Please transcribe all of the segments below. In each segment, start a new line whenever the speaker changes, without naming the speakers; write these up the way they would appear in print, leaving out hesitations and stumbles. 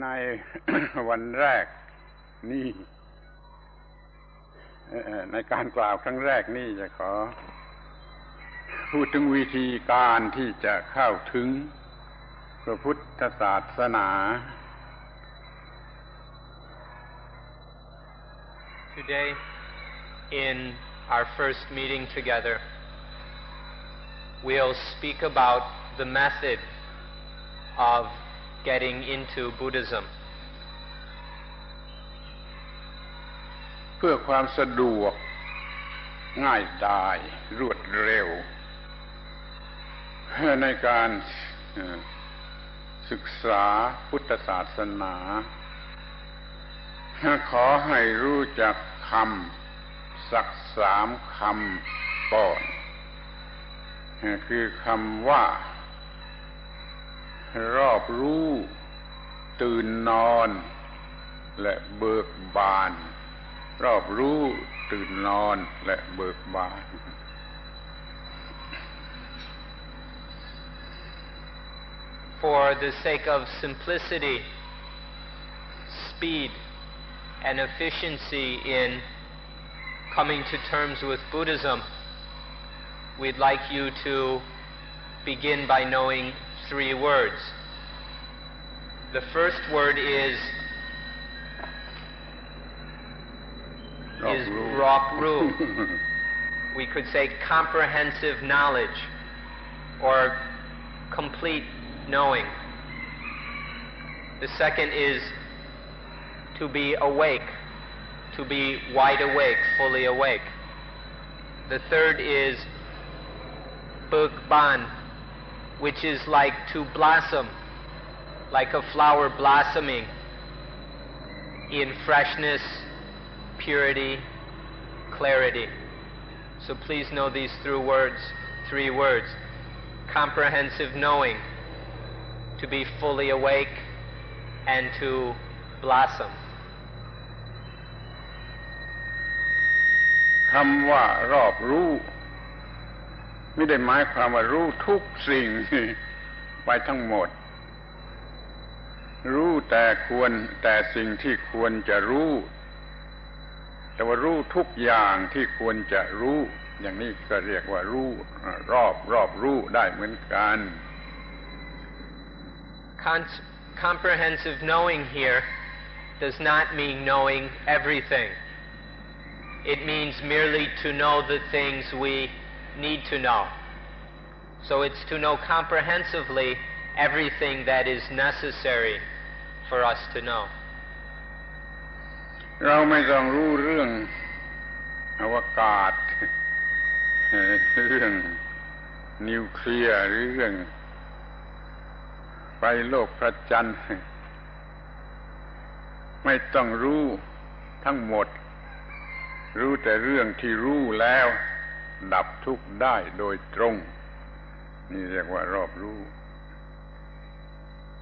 ในวันแรกนี่ในการกล่าวครั้งแรกนี่จะขอพูดถึงวิธีการที่จะเข้าถึงพระพุทธศาสนา
Today, in our first meeting together, we'll speak about the method of getting into Buddhism.
เพื่อความสะดวกง่ายดายรวดเร็วในการศึกษาพุทธศาสนาขอให้รู้จักคำสัก3 คำก่อนคือคำว่ารอบรู้ตื่นนอนและเบิกบานรอบรู้ตื่นนอนและเบิกบาน
For the sake of simplicity, speed, and efficiency in coming to terms with Buddhism, we'd like you to begin by knowing 3 words. The first word is Ru. We could say comprehensive knowledge or complete knowing. The second is to be awake, to be wide awake, fully awake. The third is Bukban, which is like to blossom, like a flower blossoming in freshness, purity, clarity. So please know these 3 words. Comprehensive knowing, to be fully awake, and to blossom.
คำว่ารอบรู้ไม่ได้หมายความว่ารู้ทุกสิ่งไปทั้งหมดรู้แต่สิ่งที่ควรจะรู้แต่ว่ารู้ทุกอย่างที่ควรจะรู้อย่างนี้ก็เรียกว่ารู้รอบรู้ได้เหมือนกัน
Comprehensive knowing here does not mean knowing everything. It means merely to know the things we need to know. So it's to know comprehensively everything that is necessary for us to know.
เราไม่ต้องรู้เรื่องอวกาศเรื่องนิวเคลียร์หรือเรื่องไปโลกพระจันทร์ไม่ต้องรู้ทั้งหมดรู้แต่เรื่องที่รู้แล้วดับทุกข์ได้โดยตรงนี่เรียกว่ารอบรู้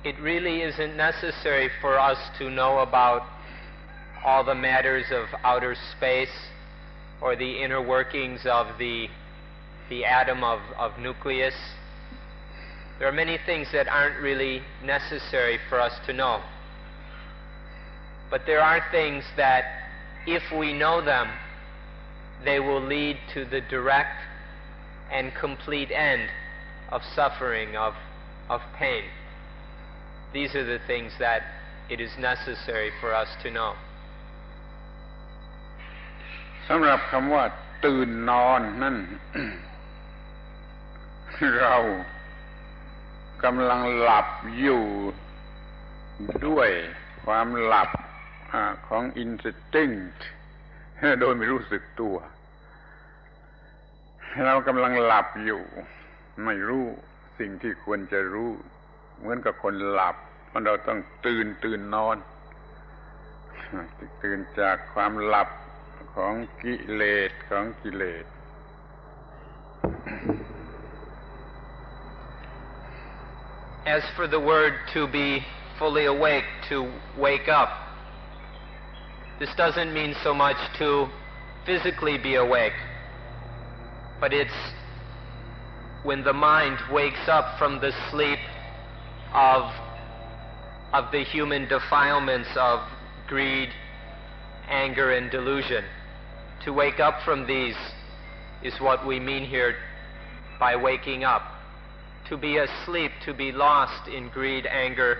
It really isn't necessary for us to know about all the matters of outer space or the inner workings of the atom of nucleus. There are many things that aren't really necessary for us to know. But there are things that, if we know them, they will lead to the direct and complete end of suffering, of pain. These are the things that it is necessary for us to know.
สำหรับคำว่าตื่นนอนนั่น เรากำลังหลับอยู่ด้วยความหลับของ instinct โดยไม่รู้สึกตัวเรากำลังหลับอยู่ไม่รู้สิ่งที่ควรจะรู้เหมือนกับคนหลับเพราะเราต้องตื่นนอนตื่นจากความหลับของกิเลส
As for the word to be fully awake, to wake up, this doesn't mean so much to physically be awake, but it's when the mind wakes up from the sleep of of the human defilements of greed, anger, and delusion. To wake up from these is what we mean here by waking up. To be asleep, to be lost in greed, anger,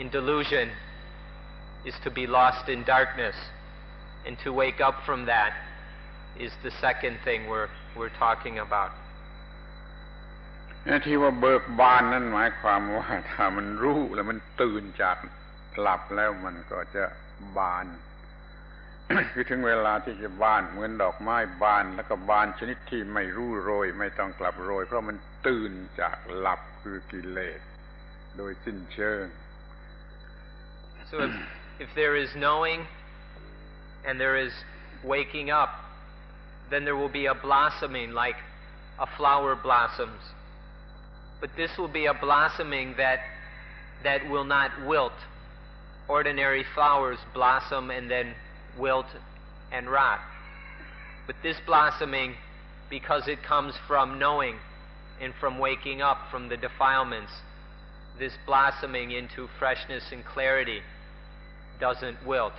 in delusion, is to be lost in darkness. And to wake up from that is the second thing we're talking about.
ที่ว่าเบิกบานนั่นหมายความว่าถ้ามันรู้แล้วมันตื่นจากหลับแล้วมันก็จะบาน คือถึงเวลาที่จะบานเหมือนดอกไม้บานแล้วก็บานชนิดที่ไม่รู้โรยไม่ต้องกลับโรยเพราะมันตื่นจากหลับคือกิเลสโดยสิ้นเชิง
So if there is knowing and there is waking up, then there will be a blossoming like a flower blossoms. But this will be a blossoming that will not wilt. Ordinary flowers blossom and then wilt and rot. But this blossoming, because it comes from knowing and from waking up from the defilements, this blossoming into freshness and clarity doesn't wilt.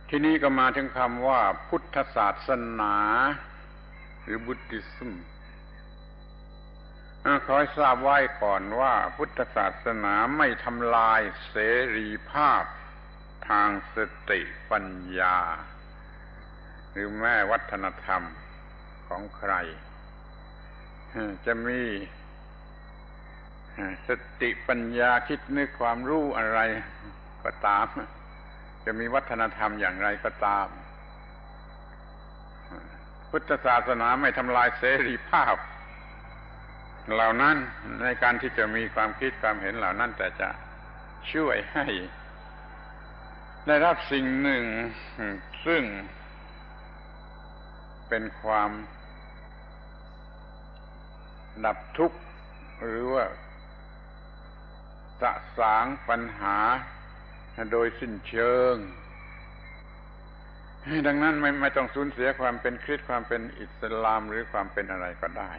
ที่นี้ก็มาถึงคำว่าพุทธศาสนาหรือ Buddhism ขอให้ทราบไว้ก่อนว่าพุทธศาสนาไม่ทำลายเสรีภาพทางสติปัญญาหรือแม้วัฒนธรรมของใครจะมีสติปัญญาคิดนึกความรู้อะไรก็ตามจะมีวัฒนธรรมอย่างไรก็ตามพุทธศาสนาไม่ทำลายเสรีภาพเหล่านั้นในการที่จะมีความคิดความเห็นเหล่านั้นแต่จะช่วยให้ได้รับสิ่งหนึ่งซึ่งเป็นความดับทุกข์หรือว่าสะสางปัญหาโดยสิ้นเชิงดังนั้นไม่ต้องสูญเสียความเป็นคริสต์ความเป็นอิสลามหรือความเป็นอะไรก็ได้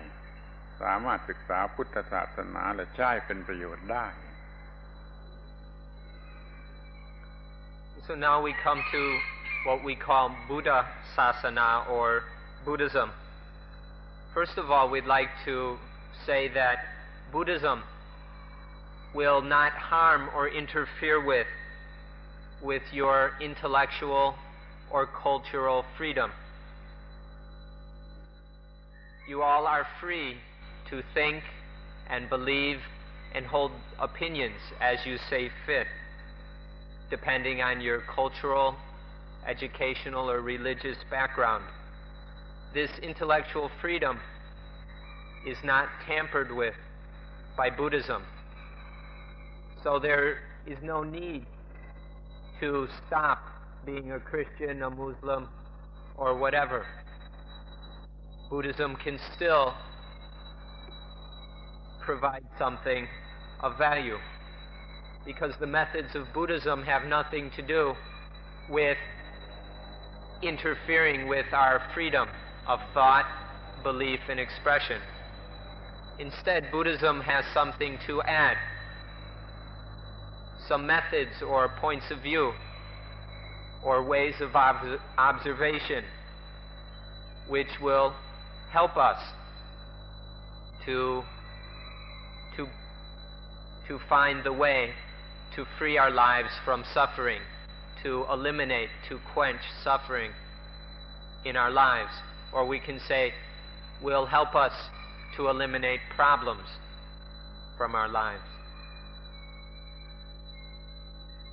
สามารถศึกษาพุทธศาสนาและใช้เป็นประโยชน์ได้
So now we come to what we call Buddha Sasana or Buddhism. First of all, we'd like to say that Buddhism will not harm or interfere with your intellectual or cultural freedom. You all are free to think and believe and hold opinions as you see fit, depending on your cultural, educational, or religious background. This intellectual freedom is not tampered with by Buddhism. So there is no need to stop being a Christian, a Muslim, or whatever. Buddhism can still provide something of value, because the methods of Buddhism have nothing to do with interfering with our freedom of thought, belief, and expression. Instead, Buddhism has something to add, some methods or points of view or ways of observation which will help us to find the way to free our lives from suffering, to eliminate, to quench suffering in our lives. Or we can say, will help us to eliminate problems from our lives.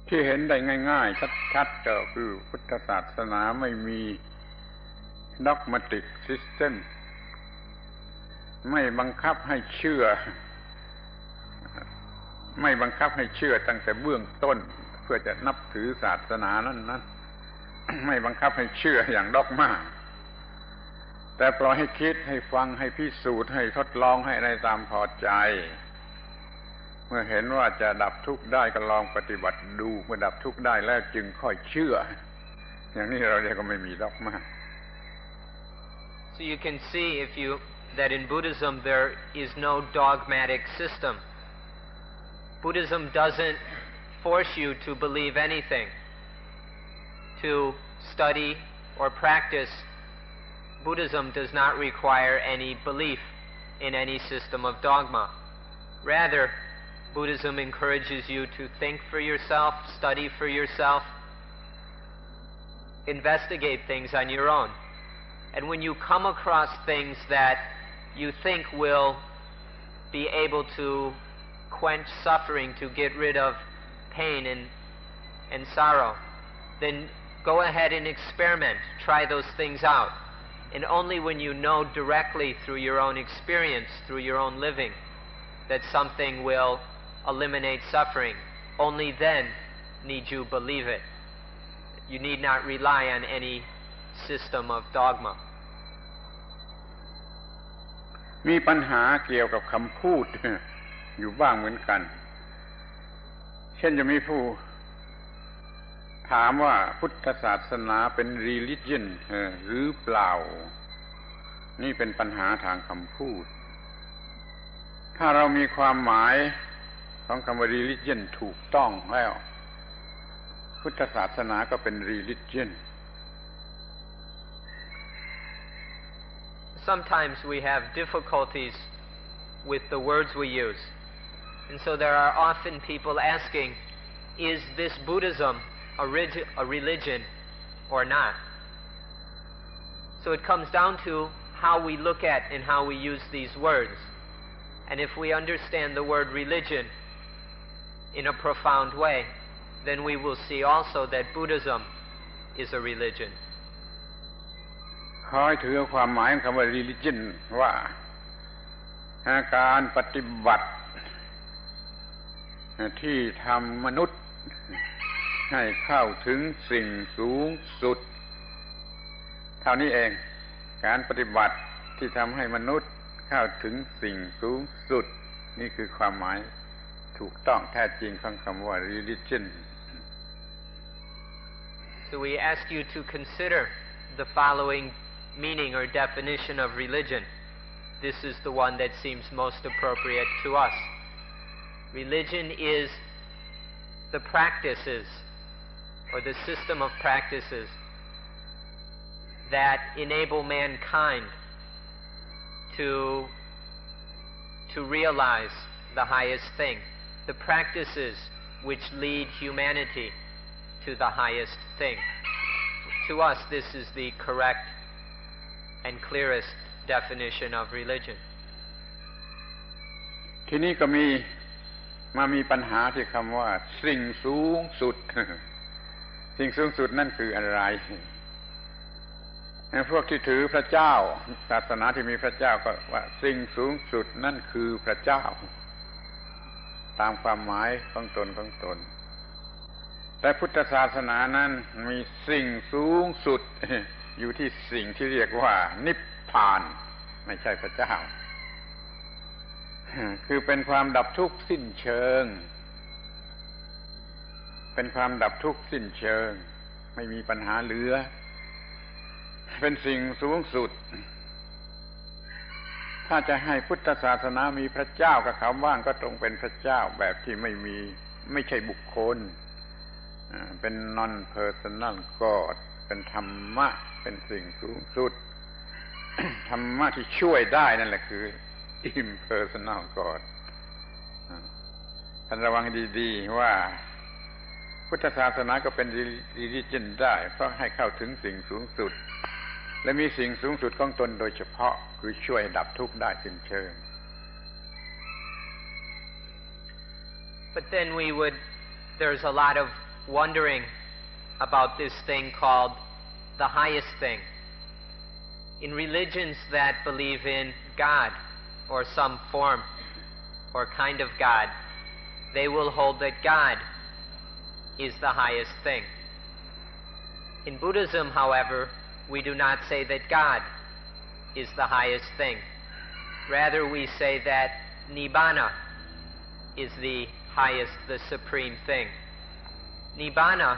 ที่เห็นได้ง่ายๆชัดๆก็คือพุทธศาสนาไม่มี dogmatic system ไม่บังคับให้เชื่อตั้งแต่เบื้องต้นเพื่อจะนับถือศาสนานั้นไม่บังคับให้เชื่ออย่างดอกม่าแต่ปล่อยให้คิดให้ฟังให้พิสูจน์ให้ทดลองให้อะไรตามพอใจเมื่อเห็นว่าจะดับทุกข์ได้ก็ลองปฏิบัติดูเมื่อดับทุกข์ได้แล้วจึงค่อยเชื่ออย่างนี้เราเรียกว่าไม่มีดอกม่า
So you can see that in Buddhism there is no dogmatic system. Buddhism doesn't force you to believe anything, to study or practice. Buddhism does not require any belief in any system of dogma. Rather, Buddhism encourages you to think for yourself, study for yourself, investigate things on your own. And when you come across things that you think will be able to quench suffering, to get rid of pain and sorrow, then go ahead and experiment, try those things out. And only when you know directly through your own experience, through your own living, that something will eliminate suffering, only then need you believe it. You need not rely on any system of dogma.
มีปัญหาเกี่ยวกับคำพูดอยู่บ้างเหมือนกันเช่นจะมีผู้ถามว่าพุทธศาสนาเป็น religion หรือเปล่านี่เป็นปัญหาทางคำพูดถ้าเรามีความหมายของคำว่า religion ถูกต้องแล้วพุทธศาสนาก็เป็น religion.
Sometimes we have difficulties with the words we use. And so there are often people asking, is this Buddhism a religion or not? So it comes down to how we look at and how we use these words. And if we understand the word religion in a profound way, then we will see also that Buddhism is a religion.
ขอให้ถือความหมายของคำว่า religion ว่าการปฏิบัติที่ทำมนุษย์ให้เข้าถึงสิ่งสูงสุดเท่านี้เองการปฏิบัติที่ทำให้มนุษย์เข้าถึงสิ่งสูงสุดนี่คือความหมายถูกต้องแท้จริงของคำว่า religion.
So we ask you to consider the following meaning or definition of religion. This is the one that seems most appropriate to us. Religion is the practices or the system of practices that enable mankind to realize the highest thing, the practices which lead humanity to the highest thing. To us, this is the correct and clearest definition of religion.
ทีนี้ก็มีปัญหาที่คำว่าสิ่งสูงสุด สิ่งสูงสุดนั่นคืออะไรพวกที่ถือพระเจ้าศาสนาที่มีพระเจ้าก็ว่าสิ่งสูงสุดนั่นคือพระเจ้าตามความหมายของตนแต่พุทธศาสนานั้นมีสิ่งสูงสุดอยู่ที่สิ่งที่เรียกว่านิพพานไม่ใช่พระเจ้าคือเป็นความดับทุกข์สิ้นเชิงเป็นความดับทุกข์สิ้นเชิงไม่มีปัญหาเหลือเป็นสิ่งสูงสุดถ้าจะให้พุทธศาสนามีพระเจ้ากับเขาบ้างก็ต้องเป็นพระเจ้าแบบที่ไม่ใช่บุคคลเป็น non personal god เป็นธรรมะเป็นสิ่งสูงสุด ธรรมะที่ช่วยได้นั่นแหละคือ impersonal god ท่านระวังดีๆว่าพุทธศาสนาก็เป็น religion ได้เพราะให้เข้าถึงสิ่งสูงสุดและมีสิ่งสูงสุดของตนโดยเฉพาะคือช่วยดับทุกข์ได้สิ้นเชิง
But then there's a lot of wondering about this thing called the highest thing. In religions that believe in God or some form or kind of God, they will hold that God is the highest thing. In Buddhism, however, we do not say that God is the highest thing. Rather, we say that Nibbana is the highest, the supreme thing. Nibbana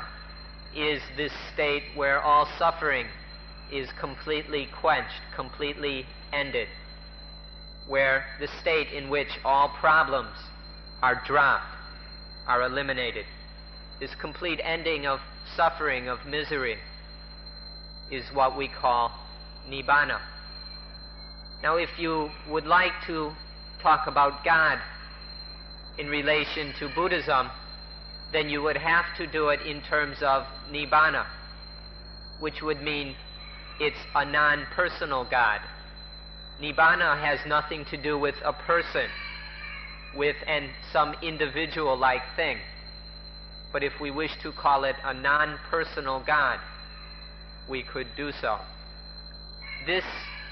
is this state where all suffering is completely quenched, completely ended, where the state in which all problems are dropped, are eliminated. This complete ending of suffering, of misery, is what we call Nibbana. Now, if you would like to talk about God in relation to Buddhism, then you would have to do it in terms of Nibbana, which would mean it's a non-personal God. Nibbana has nothing to do with a person, with some individual-like thing. But if we wish to call it a non-personal God, we could do so. This,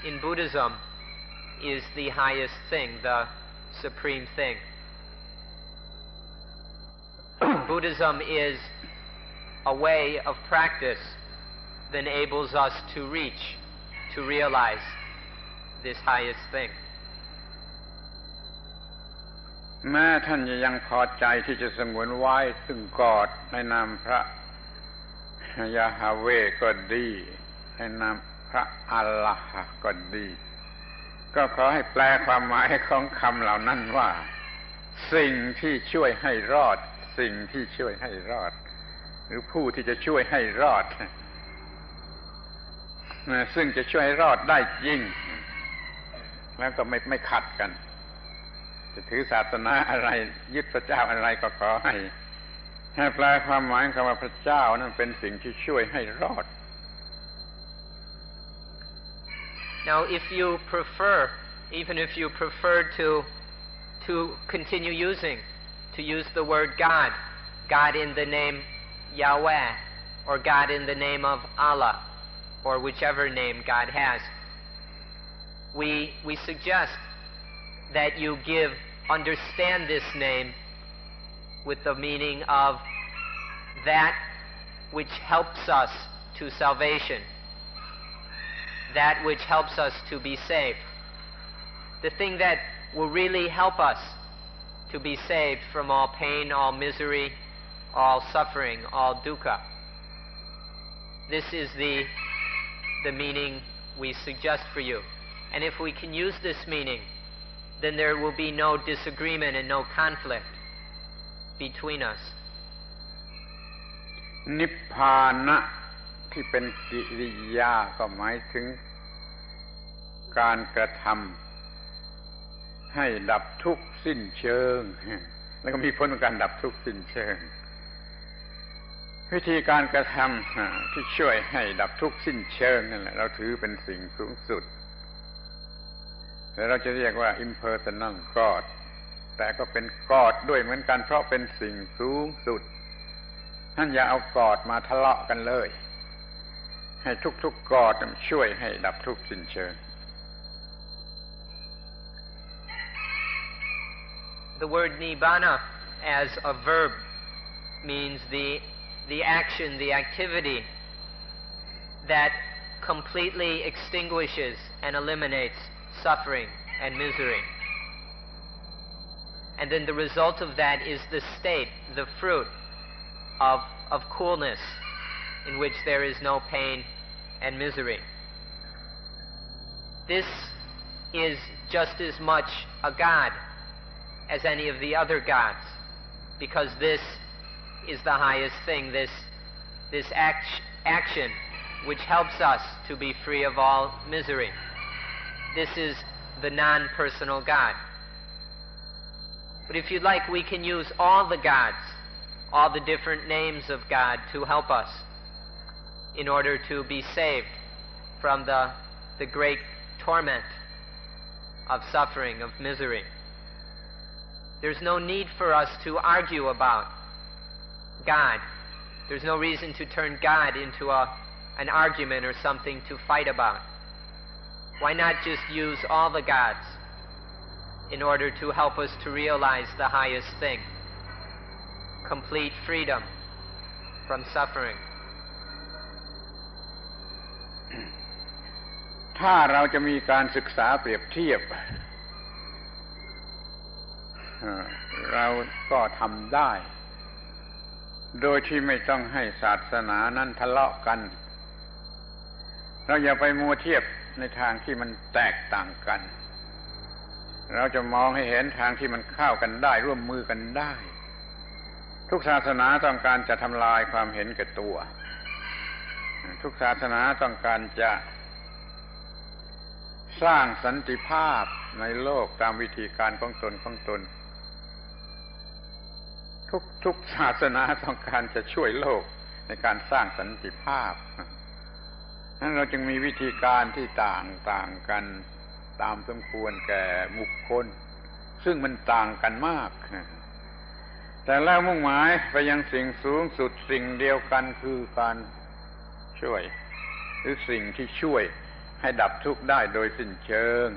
in Buddhism, is the highest thing, the supreme thing. Buddhism is a way of practice that enables us to reach, to realize this highest thing.
แม้ท่านยังพอใจที่จะสงวนไว้ซึ่งกอดในนามพระยาฮาเวก็ดีในนามพระอัลลอฮ์ก็ดีก็ขอให้แปลความหมายของคำเหล่านั้นว่าสิ่งที่ช่วยให้รอดสิ่งที่ช่วยให้รอดหรือผู้ที่จะช่วยให้รอดซึ่งจะช่วยให้รอดได้จริงแล้วก็ไม่ขัดกันจะถือศาสนาอะไรยึดพระเจ้าอะไรก็ขอให้แปลความหมายคำว่าพระเจ้านั้นเป็นสิ่งที่ช่วยให้รอด
Now, if you prefer, even if you prefer to continue to use the word God, God in the name Yahweh, or God in the name of Allah, or whichever name God has, we suggest that you understand this name with the meaning of that which helps us to salvation, that which helps us to be saved, the thing that will really help us to be saved from all pain, all misery, all suffering, all dukkha. This is the meaning we suggest for you. And if we can use this meaning, then there will be no disagreement and no conflict between us.
นิพพานะที่เป็นกิริยาก็หมายถึงการกระทำให้ดับทุกข์สิ้นเชิงแล้วก็มีผลของการดับทุกข์สิ้นเชิงวิธีการกระทำที่ช่วยให้ดับทุกข์สิ้นเชิงนั่นแหละเราถือเป็นสิ่งสูงสุดแล้วเราจะเรียกว่า impersonal God แต่ก็เป็น God ด้วยเหมือนกันเพราะเป็นสิ่งสูงสุดท่านอย่าเอากอดมาทะเลาะกันเลยให้ทุกๆกอดช่วยให้ดับทุกข์สิ้นเชิง
The word nibbana as a verb means the action, the activity that completely extinguishes and eliminates suffering and misery. And then the result of that is the state, the fruit of coolness in which there is no pain and misery. This is just as much a God as any of the other gods, because this is the highest thing, this action which helps us to be free of all misery. This is the non-personal God. But if you'd like, we can use all the gods, all the different names of God to help us in order to be saved from the great torment of suffering, of misery. There's no need for us to argue about God. There's no reason to turn God into an argument or something to fight about. Why not just use all the gods in order to help us to realize the highest thing, complete freedom from suffering?
ถ้าเราจะมีการศึกษาเปรียบเทียบเราก็ทำได้โดยที่ไม่ต้องให้ศาสนานั้นทะเลาะกันเราอย่าไปมัวเทียบในทางที่มันแตกต่างกันเราจะมองให้เห็นทางที่มันเข้ากันได้ร่วมมือกันได้ ทุกศาสนาต้องการจะทำลายความเห็นแก่ตัวทุกศาสนาต้องการจะสร้างสันติภาพในโลกตามวิธีการของตนทุกศาสนาต้องการจะช่วยโลกในการสร้างสันติภาพนั้นเราจึงมีวิธีการที่ต่างกันตามสมควรแก่บุคคลซึ่งมันต่างกันมากแต่แล้วมุ่งหมายไปยังสิ่งสูงสุดสิ่งเดียวกันคือการช่วยหรือสิ่งที่ช่วยให้ดับทุกข์ได้โดยสิ้นเชิง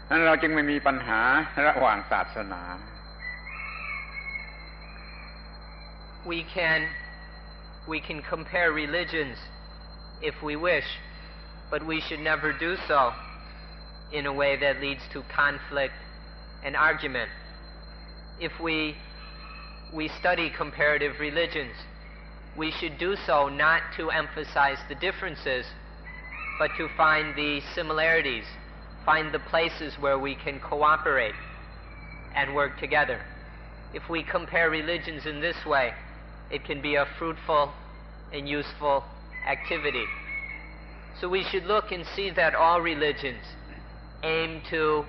นั้นเราจึงไม่มีปัญหาระหว่างศาสนา
We can compare religions if we wish, but we should never do so in a way that leads to conflict and argument. If we study comparative religions, we should do so not to emphasize the differences, but to find the similarities, find the places where we can cooperate and work together. If we compare religions in this way, it can be a fruitful and useful activity. So we should look and see that all religions aim to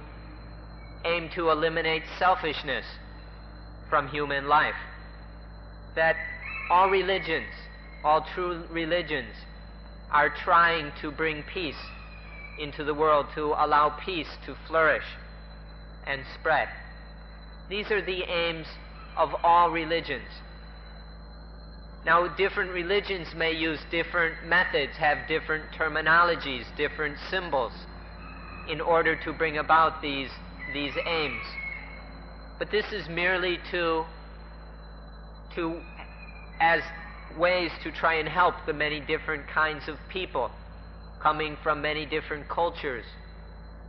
eliminate selfishness from human life. That all religions, all true religions, are trying to bring peace into the world, to allow peace to flourish and spread. These are the aims of all religions. Now, different religions may use different methods, have different terminologies, different symbols, in order to bring about these aims. But this is merely as ways to try and help the many different kinds of people coming from many different cultures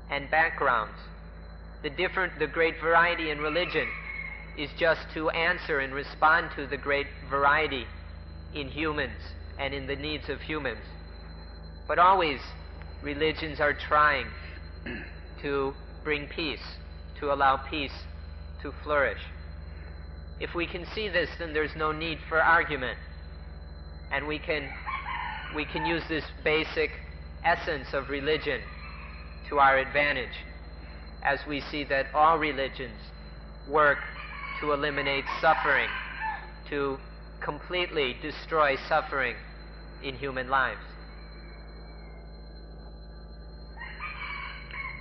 and backgrounds. The great variety in religion is just to answer and respond to the great variety in humans and in the needs of humans. But always religions are trying to bring peace, to allow peace to flourish. If we can see this, then there's no need for argument, and we can use this basic essence of religion to our advantage, as we see that all religions work to eliminate suffering, to completely destroy suffering in human lives.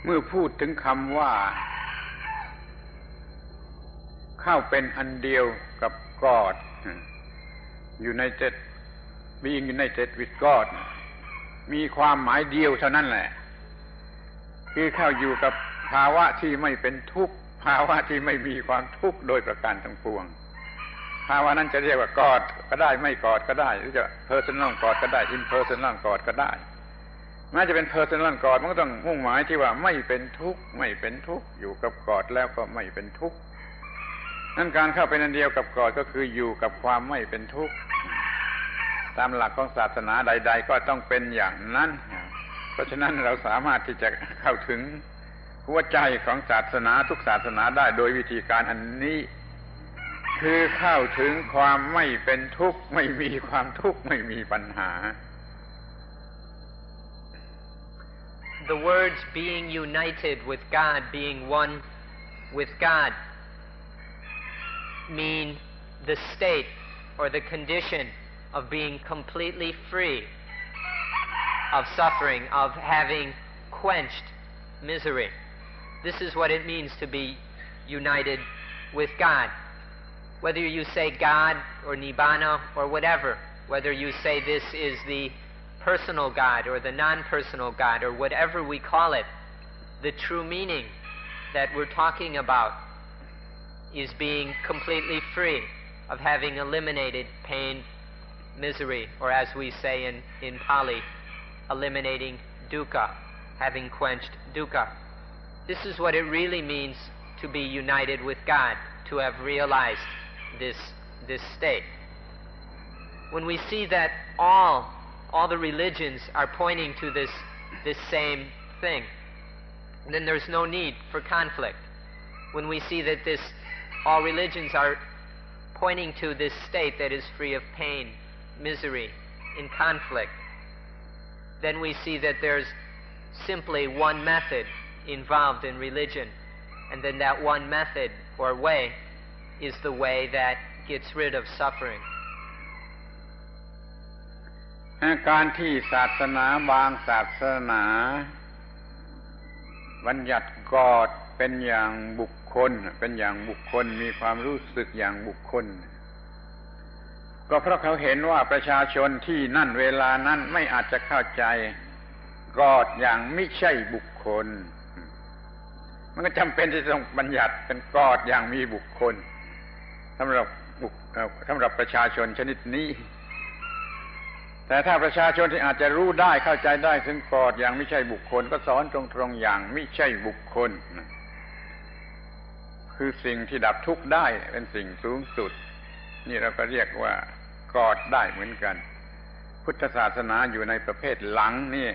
เมื่อพูดถึงคำว่าเข้าเป็นอันเดียวกับ God being united with God มีความหมายเดียวเท่านั้นแหละคือเข้าอยู่กับภาวะที่ไม่เป็นทุกข์ภาวะที่ไม่มีความทุกข์โดยประการทั้งปวงภาวะนั้นจะเรียกว่า God ก็ได้ไม่ God ก็ได้หรือจะ personal God ก็ได้ impersonal God ก็ได้แม้จะเป็น personal God มันก็ต้องมุ่งหมายที่ว่าไม่เป็นทุกข์ไม่เป็นทุกข์อยู่กับ God แล้วก็ไม่เป็นทุกข์นั่นการเข้าเป็นอันเดียวกับ God ก็คืออยู่กับความไม่เป็นทุกข์ตามหลักของศาสนาใดๆก็ต้องเป็นอย่างนั้นเพราะฉะนั้นเราสามารถที่จะเข้าถึงหัวใจของศาสนาทุกศาสนาได้โดยวิธีการอันนี้คือเข้าถึงความไม่เป็นทุกข์ไม่มีความทุกข์ไม่มีปัญหา
The words being united with God, being one with God, mean the state or the condition of being completely free of suffering, of having quenched misery. This is what it means to be united with God. Whether you say God or Nibbana or whatever, whether you say this is the personal God or the non-personal God or whatever we call it, the true meaning that we're talking about is being completely free of having eliminated pain, misery, or as we say in Pali, eliminating dukkha, having quenched dukkha. This is what it really means to be united with God, to have realized this state. When we see that all the religions are pointing to this same thing, then there's no need for conflict. When we see that all religions are pointing to this state that is free of pain, misery, in conflict, then we see that there's simply one method involved in religion, and then that one method or way is the way that gets rid of suffering.
การที่ศาสนาบางศาสนาบัญญัติกอดเป็นอย่างบุคคลมีความรู้สึกอย่างบุคคลก็เพราะเขาเห็นว่าประชาชนที่นั่นเวลานั้นไม่อาจจะเข้าใจกอดอย่างไม่ใช่บุคคลมันก็จำเป็นที่ต้องบัญญัติเป็นกอดอย่างมีบุคคลสำหรับประชาชนชนิดนี้แต่ถ้าประชาชนที่อาจจะรู้ได้เข้าใจได้ถึงกอดอย่างไม่ใช่บุคคลก็สอนตรงๆอย่างไม่ใช่บุคคลคือสิ่งที่ดับทุกข์ได้เป็นสิ่งสูงสุดนี่เราก็เรียกว่ากอดได้เหมือนกันพุทธศาสนาอยู่ในประเภทหลังนี่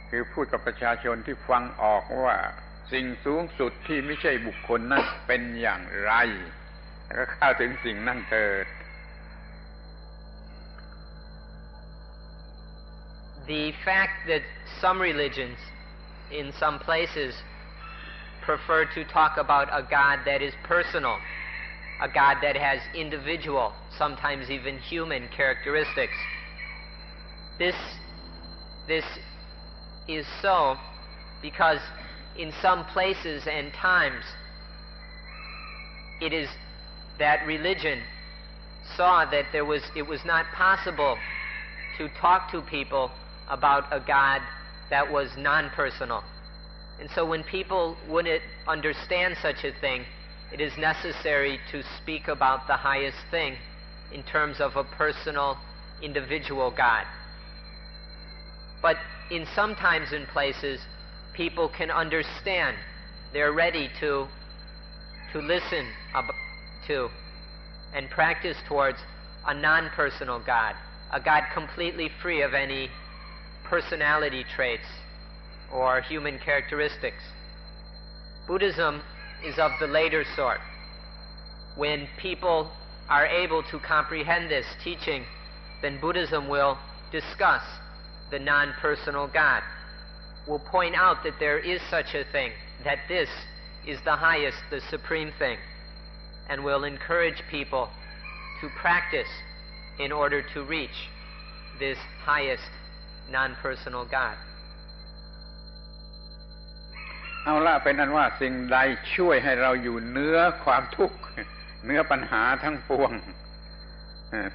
คือพูดกับประชาชนที่ฟังออกว่าสิ่งสูงสุดที่ไม่ใช่บุคคลนั้นเป็นอย่างไรแล้วก็เข้าถึงสิ่งนั้นเถิด
The fact that some religions in some places prefer to talk about a God that is personal, a God that has individual, sometimes even human characteristics. This is so because in some places and times it is that religion saw that it was not possible to talk to people about a God that was non-personal. And so when people wouldn't understand such a thing, it is necessary to speak about the highest thing in terms of a personal, individual God. But in some times and places, people can understand. They're ready to listen to and practice towards a non-personal God, a God completely free of any personality traits or human characteristics. Buddhism is of the later sort. When people are able to comprehend this teaching, then Buddhism will discuss the non-personal God, will point out that there is such a thing, that this is the highest, the supreme thing, and will encourage people to practice in order to reach this highest non-personal God.
เอาละเป็นนั้นว่าสิ่งใดช่วยให้เราอยู่เหนือความทุกข์เหนือปัญหาทั้งปวง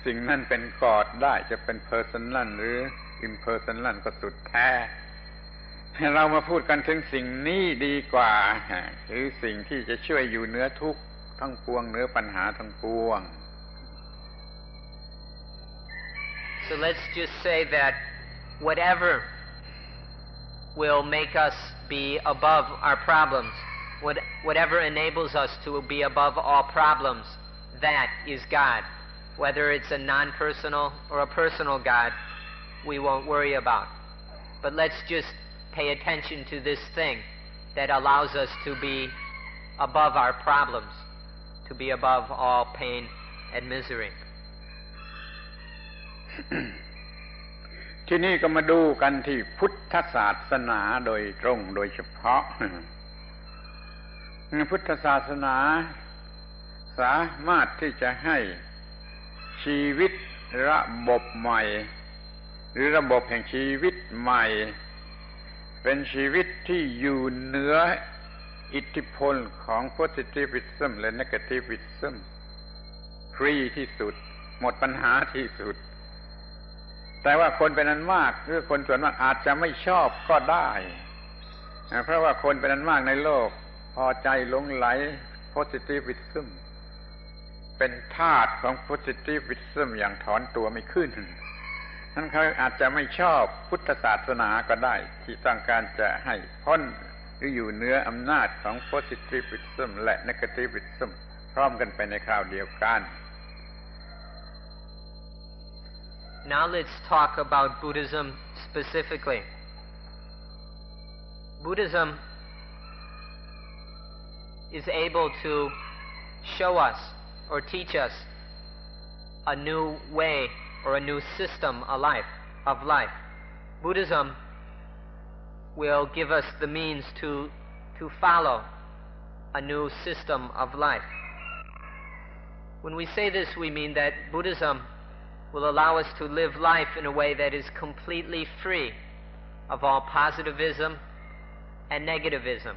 สิ่งนั้นเป็นกอดได้จะเป็น personal หรือ impersonal ก็สุดแท้ให้เรามาพูดกันถึงสิ่งนี้ดีกว่าหรือสิ่งที่จะช่วยอยู่เหนือทุกข์ทั้งปวงเหนือปัญหาทั้งปวง
So let's just say that whatever will make us be above our problems, whatever enables us to be above all problems, that is God. Whether it's a non-personal or a personal God, we won't worry about. But let's just pay attention to this thing that allows us to be above our problems, to be above all pain and misery.
ที่นี่ก็มาดูกันที่พุทธศาสนาโดยตรงโดยเฉพาะพุทธศาสนาสามารถที่จะให้ชีวิตระบบใหม่หรือระบบแห่งชีวิตใหม่เป็นชีวิตที่อยู่เหนืออิทธิพลของ positivism และ negativism ฟรีที่สุดหมดปัญหาที่สุดแต่ว่าคนเป็นอันมากหรือคนส่วนมากอาจจะไม่ชอบก็ได้เพราะว่าคนเป็นอันมากในโลกพอใจหลงไหล positivism เป็นทาสของ positivism อย่างถอนตัวไม่ขึ้นนั้นเขาอาจจะไม่ชอบพุทธศาสนาก็ได้ที่ต้องการจะให้พ้นหรืออยู่เหนืออำนาจของ positivism และ negativism พร้อมกันไปในคราวเดียวกัน
Now let's talk about Buddhism specifically. Buddhism is able to show us or teach us a new way or a new system of life. Buddhism will give us the means to follow a new system of life. When we say this, we mean that Buddhism will allow us to live life in a way that is completely free of all positivism and negativism.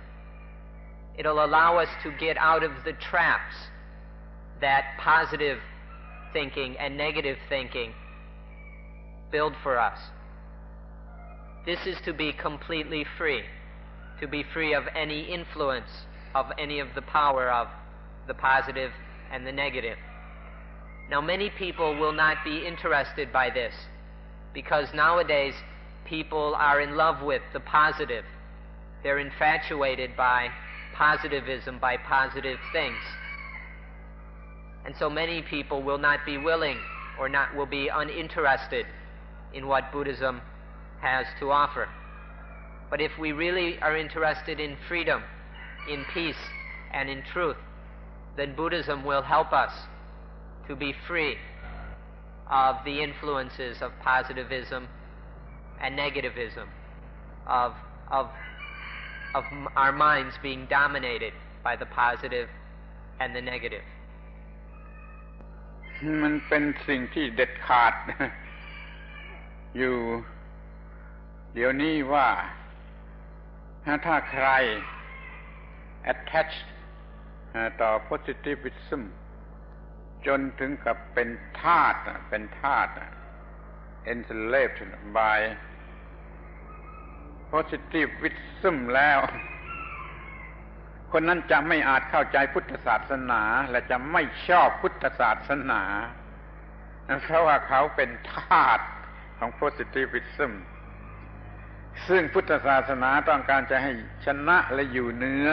It'll allow us to get out of the traps that positive thinking and negative thinking build for us. This is to be completely free, to be free of any influence of any of the power of the positive and the negative. Now, many people will not be interested by this because nowadays people are in love with the positive. They're infatuated by positivism, by positive things. And so many people will not be willing or will be uninterested in what Buddhism has to offer. But if we really are interested in freedom, in peace, and in truth, then Buddhism will help us to be free of the influences of positivism and negativism, of our minds being dominated by the positive and the negative.
มันเป็นสิ่งที่เด็ดขาด อยู่เดี๋ยวนี้ว่าถ้าใคร attached ต่อ positivism จนถึงกับเป็นทาส enslaved by positivism แล้วคนนั้นจะไม่อาจเข้าใจพุทธศาสนาและจะไม่ชอบพุทธศาสนาเพราะว่าเขาเป็นทาสของ positivism ซึ่งพุทธศาสนาต้องการจะให้ชนะและอยู่เหนือ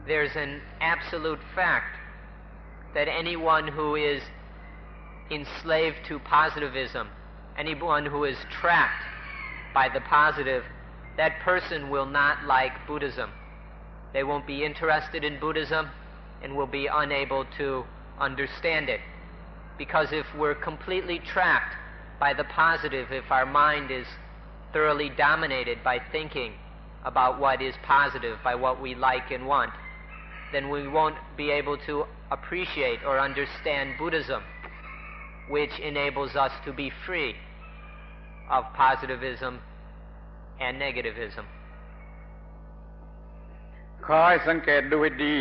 There's an absolute fact that anyone who is enslaved to positivism, anyone who is trapped by the positive, that person will not like Buddhism. They won't be interested in Buddhism and will be unable to understand it. Because if we're completely trapped by the positive, if our mind is thoroughly dominated by thinking about what is positive, by what we like and want, then we won't be able to appreciate or understand Buddhism, which enables us to be free of positivism and negativism.
ขอให้สังเกตดูให้ดี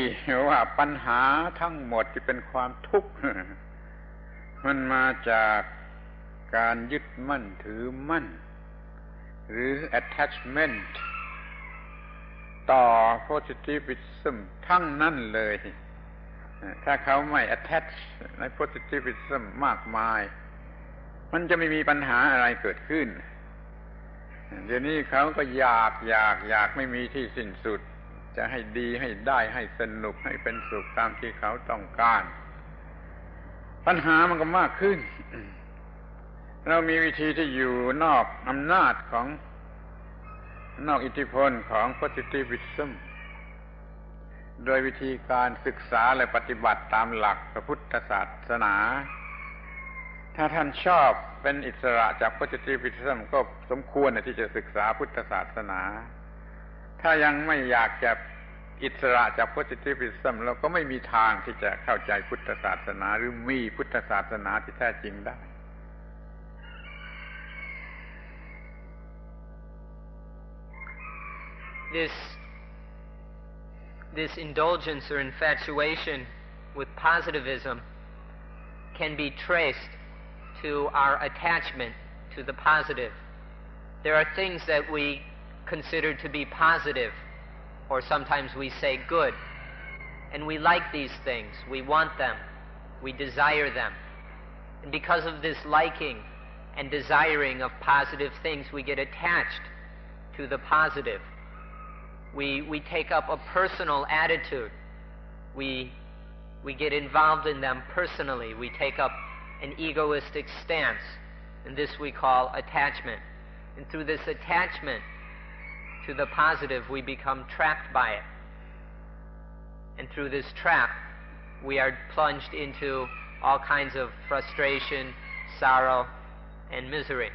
ว่าปัญหาทั้งหมดที่เป็นความทุกข์มันมาจากการยึดมั่นถือมั่นหรือ attachment ต่อ positivism ทั้งนั้นเลยถ้าเขาไม่ attach ใน positivism มากมายมันจะไม่มีปัญหาอะไรเกิดขึ้นเดี๋ยวนี้เขาก็อยากไม่มีที่สิ้นสุดจะให้ดีให้ได้ให้สนุกให้เป็นสุขตามที่เขาต้องการปัญหามันก็มากขึ้น เรามีวิธีที่อยู่นอกอำนาจของนอกอิทธิพลของ positivism โดยวิธีการศึกษาและปฏิบัติตามหลักพระพุทธศาสนาถ้าท่านชอบเป็นอิสระจาก positivism ก็สมควรที่จะศึกษาพุทธศาสนาถ้ายังไม่อยากจะอิสระจาก positivism เราก็ไม่มีทางที่จะเข้าใจพุทธศาสนาหรือมีพุทธศาสนาที่แท้จริงได้
This indulgence or infatuation with positivism can be traced to our attachment to the positive. There are things that we consider to be positive, or sometimes we say good, and we like these things, we want them, we desire them. And because of this liking and desiring of positive things, we get attached to the positive. We take up a personal attitude. We get involved in them personally. We take up an egoistic stance, and this we call attachment. And through this attachment to the positive, we become trapped by it. And through this trap, we are plunged into all kinds of frustration, sorrow, and misery.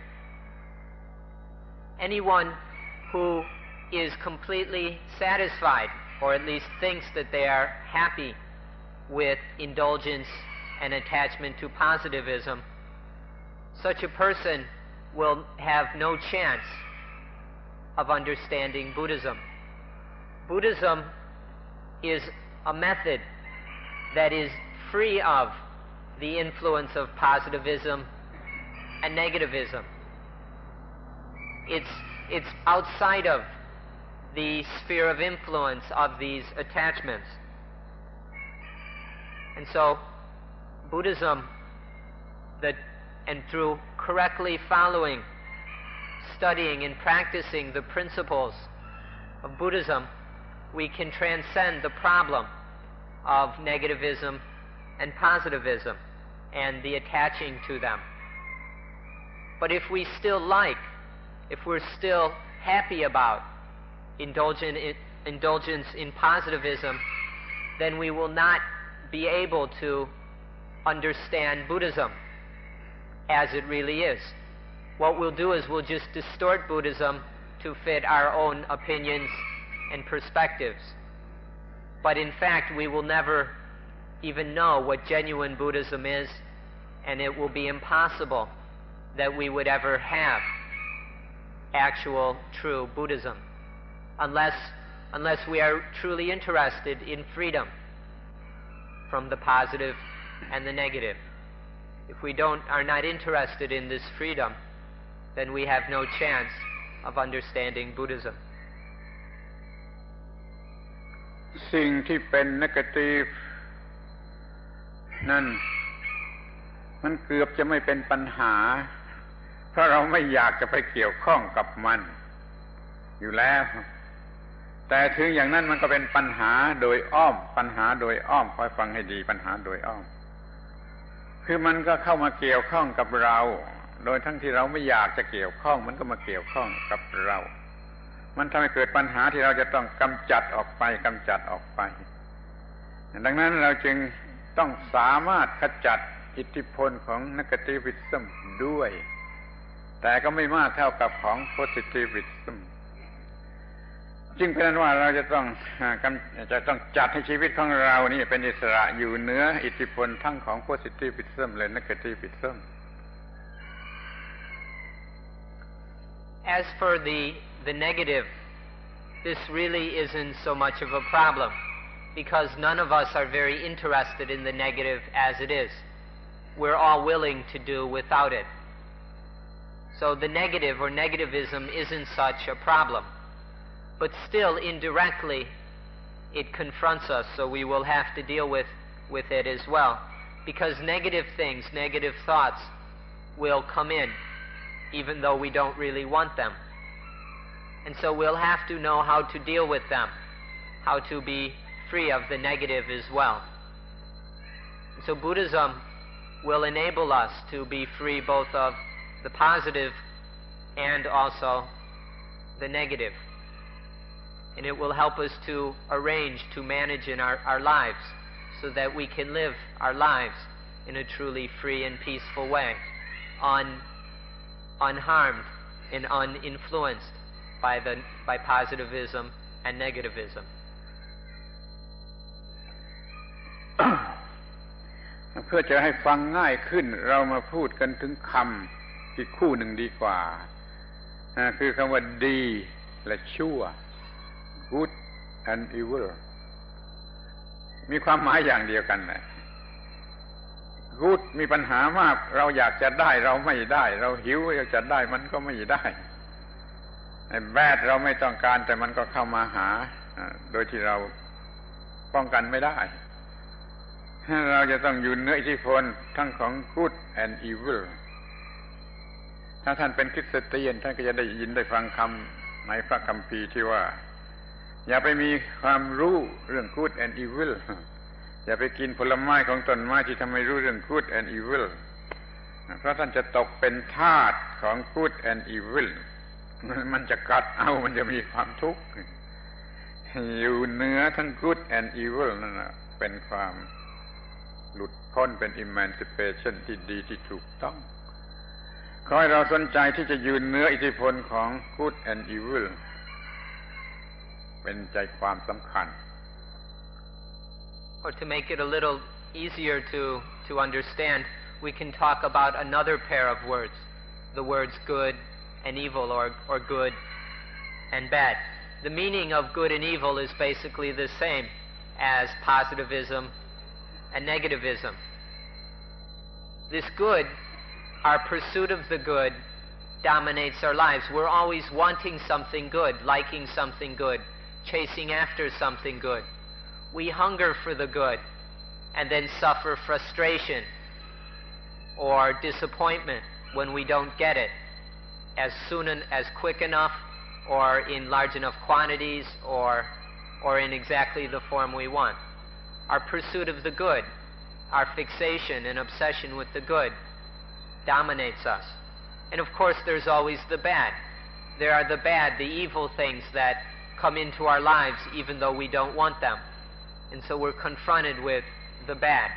Anyone who is completely satisfied, or at least thinks that they are happy with indulgence and attachment to positivism, such a person will have no chance of understanding Buddhism. Buddhism is a method that is free of the influence of positivism and negativism. It's outside of the sphere of influence of these attachments. And so Buddhism, and through correctly following, studying and practicing the principles of Buddhism, we can transcend the problem of negativism and positivism and the attaching to them. But if we're still happy about indulgence in positivism, then we will not be able to understand Buddhism as it really is. What we'll do is we'll just distort Buddhism to fit our own opinions and perspectives. But in fact, we will never even know what genuine Buddhism is, and it will be impossible that we would ever have actual, true Buddhism unless we are truly interested in freedom from the positive and the negative. If we are not interested in this freedom, then we have no chance of understanding Buddhism.
สิ่งที่เป็น negative นั่นมันเกือบจะไม่เป็นปัญหาเพราะเราไม่อยากจะไปเกี่ยวข้องกับมันอยู่แล้วแต่ถึงอย่างนั้นมันก็เป็นปัญหาโดยอ้อมคอยฟังให้ดีปัญหาโดยอ้อมคือมันก็เข้ามาเกี่ยวข้องกับเราโดยทั้งที่เราไม่อยากจะเกี่ยวข้องมันก็มาเกี่ยวข้องกับเรามันทำให้เกิดปัญหาที่เราจะต้องกำจัดออกไปดังนั้นเราจึงต้องสามารถขจัดอิทธิพลของ negativism ด้วยแต่ก็ไม่มากเท่ากับของ positivism จึงเป็นนั้นว่าเราจะต้องจัดให้ชีวิตของเรานี่เป็นอิสระอยู่เหนืออิทธิพลทั้งของ positivism และ negativism.
As for the negative, this really isn't so much of a problem because none of us are very interested in the negative as it is. We're all willing to do without it. So the negative or negativism isn't such a problem. But still, indirectly, it confronts us, so we will have to deal with it as well. Because negative things, negative thoughts will come in, even though we don't really want them. And so we'll have to know how to deal with them, how to be free of the negative as well. So Buddhism will enable us to be free both of the positive and also the negative. And it will help us to arrange, to manage in our lives so that we can live our lives in a truly free and peaceful way, unharmed and uninfluenced by positivism and negativism.
เพื่อจะให้ฟังง่ายขึ้นเรามาพูดกันถึงคำอีกคู่หนึ่งดีกว่าคือคำว่าดีและชั่ว good and evil มีความหมายอย่างเดียวกันนะ good มีปัญหามากเราอยากจะได้เราไม่ได้เราหิวอยากจะได้มันก็ไม่ได้ bad เราไม่ต้องการแต่มันก็เข้ามาหาโดยที่เราป้องกันไม่ได้เราจะต้องอยู่เหนืออิทธิพลทั้งของ good and evil ถ้าท่านเป็นคริสเตียนท่านก็จะได้ยินได้ฟังคำในพระคัมภีร์ที่ว่าอย่าไปมีความรู้เรื่อง good and evil อย่าไปกินผลไม้ของต้นไม้ที่ทำให้รู้เรื่อง good and evil เพราะท่านจะตกเป็นทาสของ good and evil มันจะกัดเอามันจะมีความทุกข์อยู่เหนือทั้ง good and evil นั่นน่ะเป็นความหลุดพ้นเป็น emancipation ที่ดีที่ถูกต้องขอให้เราสนใจที่จะยืนเหนืออิทธิพลของ good and evil เป็นใจความสำคัญ
Or to make it a little easier to understand, we can talk about another pair of words, the words good and evil, or good and bad. The meaning of good and evil is basically the same as positivism and negativism. This good, our pursuit of the good, dominates our lives. We're always wanting something good, liking something good, chasing after something good. We hunger for the good and then suffer frustration or disappointment when we don't get it as quick enough or in large enough quantities or in exactly the form we want. Our pursuit of the good, our fixation and obsession with the good dominates us. And of course there's always the bad. There are the bad, the evil things that come into our lives even though we don't want them. And so we're confronted with the bad.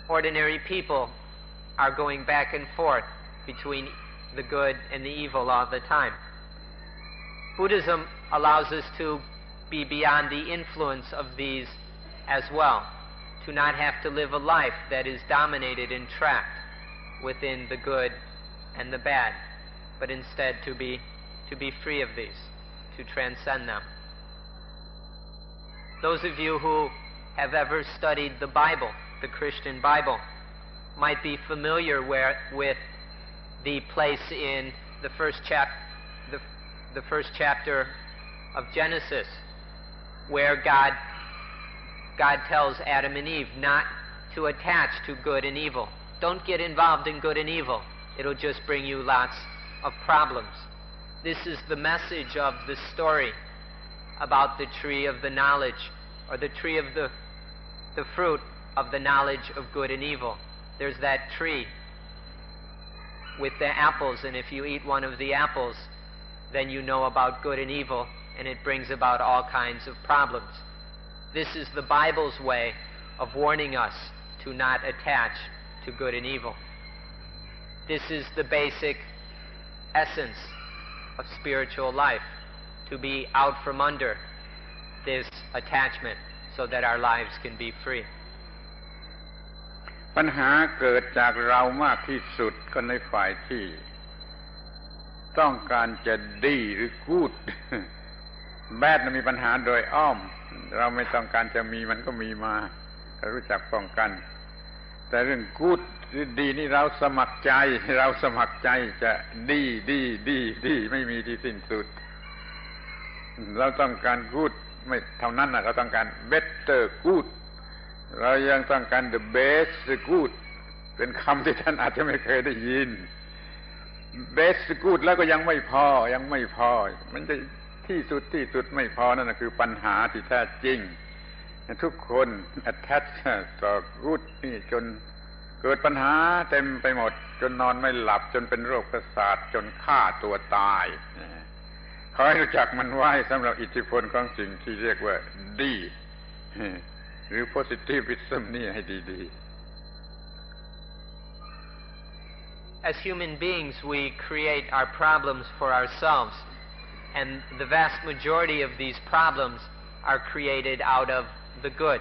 Ordinary people are going back and forth between the good and the evil all the time. Buddhism allows us to be beyond the influence of these as well, to not have to live a life that is dominated and trapped within the good and the bad, but instead to be free of these, to transcend them. Those of you who have ever studied the Bible, the Christian Bible, might be familiar with the place in the first chapter of Genesis, where God tells Adam and Eve not to attach to good and evil. Don't get involved in good and evil. It'll just bring you lots of problems. This is the message of the story about the tree of the knowledge, or the tree of the fruit of the knowledge of good and evil. There's that tree with the apples, and if you eat one of the apples, then you know about good and evil, and it brings about all kinds of problems. This is the Bible's way of warning us to not attach to good and evil. This is the basic essence of spiritual life, to be out from under this attachment so that our lives can be free.
ปัญหาเกิดจากเรามากที่สุดก็ในฝ่ายที่ต้องการจะดีหรือกูดแบดมีปัญหาโดยอ้อมเราไม่ต้องการจะมีมันก็มีมาเรารู้จักป้องกันแต่เรื่องกูดหรือดีนี่เราสมัครใจจะดีไม่มีที่สิ้นสุดเราต้องการกูดไม่เท่านั้นนะเราต้องการ better good เรายังต้องการ the best good เป็นคำที่ท่านอาจจะไม่เคยได้ยิน best good แล้วก็ยังไม่พอมันจะที่สุดไม่พอนั่นคือปัญหาที่แท้จริงทุกคน attach ต่อ good นี่จนเกิดปัญหาเต็มไปหมดจนนอนไม่หลับจนเป็นโรคประสาทจนฆ่าตัวตายขอให้รู้จักมันไว้สำหรับอิทธิพลของสิ่งที่เรียกว่าดีหรือ positivism นี่ให้ดีๆ
As human beings, we create our problems for ourselves, and the vast majority of these problems are created out of the good.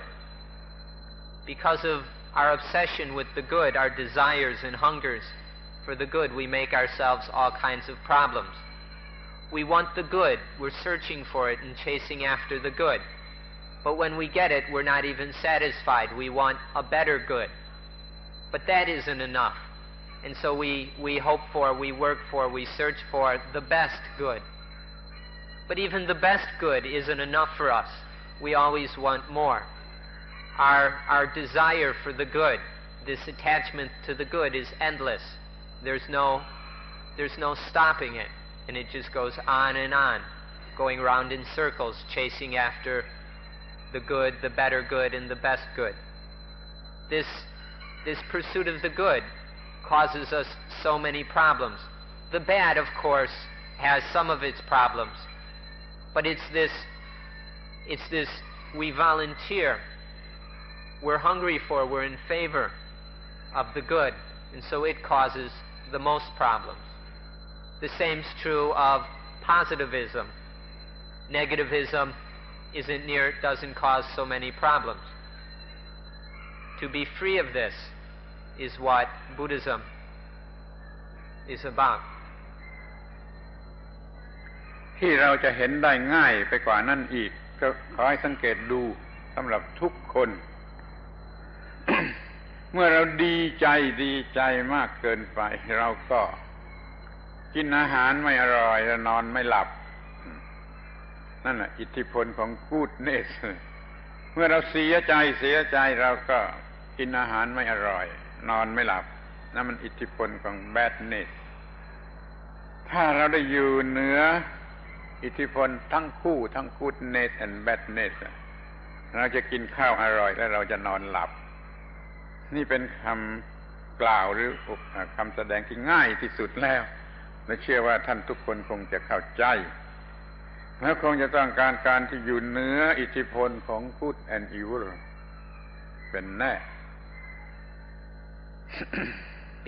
Because of our obsession with the good, our desires and hungers for the good, we make ourselves all kinds of problems. We want the good, we're searching for it and chasing after the good. But when we get it, we're not even satisfied. We want a better good. But that isn't enough. And so we hope for, we work for, we search for the best good. But even the best good isn't enough for us. We always want more. Our desire for the good, this attachment to the good is endless. There's no stopping it. And it just goes on and on, going around in circles, chasing after the good, the better good, and the best good. This pursuit of the good causes us so many problems. The bad, of course, has some of its problems, but it's this we volunteer, we're hungry for, we're in favor of the good, and so it causes the most problems. The same's true of positivism. Negativism doesn't cause so many problems. To be free of this is what Buddhism is about.
ที่เราจะเห็นได้ง่ายไปกว่านั้นอีกก็ขอให้สังเกตดูสำหรับทุกคน เมื่อเราดีใจมากเกินไปเราก็กินอาหารไม่อร่อยและนอนไม่หลับนั่นแหละอิทธิพลของ goodness เมื่อเราเสียใจเราก็กินอาหารไม่อร่อยนอนไม่หลับนั่นมันอิทธิพลของ badness ถ้าเราได้อยู่เหนืออิทธิพลทั้งคู่ทั้ง goodness and badness เราจะกินข้าวอร่อยและเราจะนอนหลับนี่เป็นคำกล่าวหรือคำแสดงที่ง่ายที่สุดแล้วและเชื่อว่าท่านทุกคนคงจะเข้าใจแล้วคงจะต้องการที่อยู่เหนืออิทธิพลของ good and evil เป็นแน่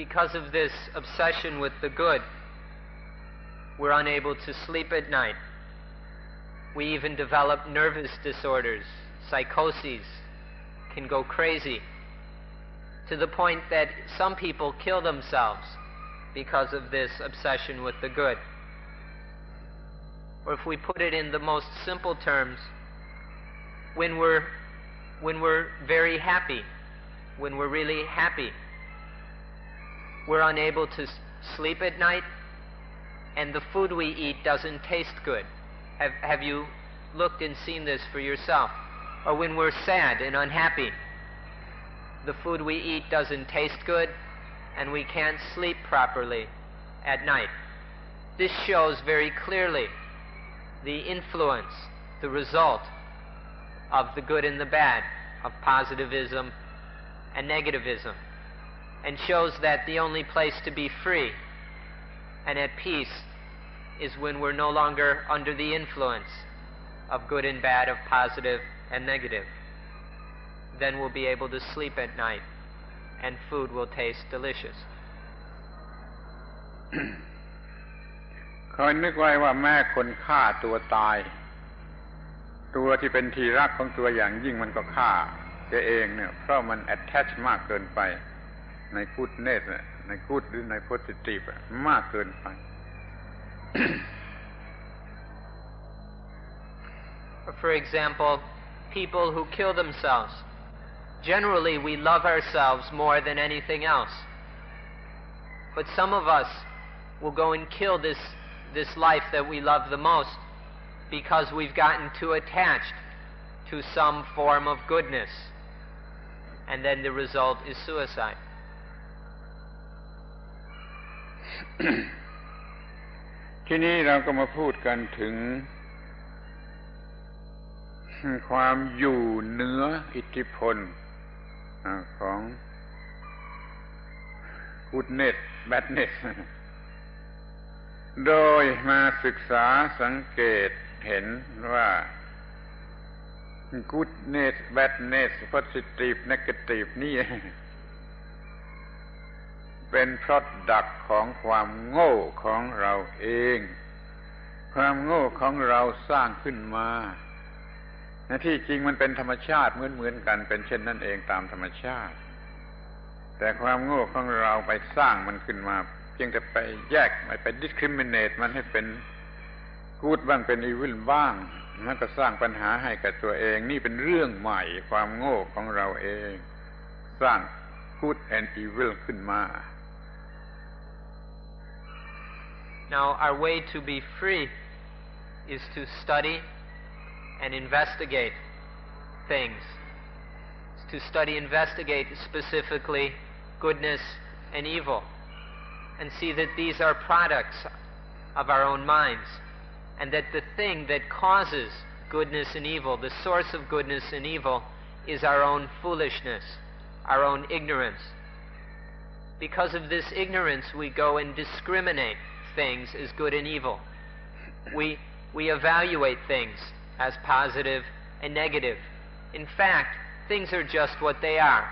Because of this obsession with the good, we're unable to sleep at night. We even develop nervous disorders, psychoses, can go crazy, to the point that some people kill themselves because of this obsession with the good. Or if we put it in the most simple terms, when we're very happy, when we're really happy, we're unable to sleep at night, and the food we eat doesn't taste good. Have you looked and seen this for yourself? Or when we're sad and unhappy, the food we eat doesn't taste good, and we can't sleep properly at night. This shows very clearly the influence, the result of the good and the bad, of positivism and negativism, and shows that the only place to be free and at peace is when we're no longer under the influence of good and bad, of positive and negative. Then we'll be able to sleep at night, and food will taste delicious.
คอยนึกไว้ว่าแม่คนฆ่าตัวตายตัวที่เป็นที่รักของตัวอย่างยิ่งมันก็ฆ่าตัวเองเนี่ยเพราะมัน attach มากเกินไปใน goodness ใน good หรือใน positive มากเกินไป
For example, people who kill themselves. Generally, we love ourselves more than anything else. But some of us will go and kill this life that we love the most because we've gotten too attached to some form of goodness. And then the result is suicide.
ทีนี้เราก็มาพูดกันถึงความอยู่เหนืออิทธิพลของ goodness badness โดยมาศึกษาสังเกตเห็นว่า goodness badness positive negative นี่เป็นproductของความโง่ของเราเองความโง่ของเราสร้างขึ้นมาที่จริงมันเป็นธรรมชาติเหมือนกันเป็นเช่นนั้นเองตามธรรมชาติแต่ความโง่ของเราไปสร้างมันขึ้นมาเพียงแต่ไปแยกไป discriminate มันให้เป็น good บ้างเป็น evil บ้างมันก็สร้างปัญหาให้กับตัวเองนี่เป็นเรื่องใหม่ความโง่ของเราเองสร้าง good and evil ขึ้นมา
Now our way to be free is to study and investigate things. To investigate specifically goodness and evil, and see that these are products of our own minds, and that the thing that causes goodness and evil, the source of goodness and evil, is our own foolishness, our own ignorance. Because of this ignorance, we go and discriminate things as good and evil. We evaluate things as positive and negative. In fact, things are just what they are.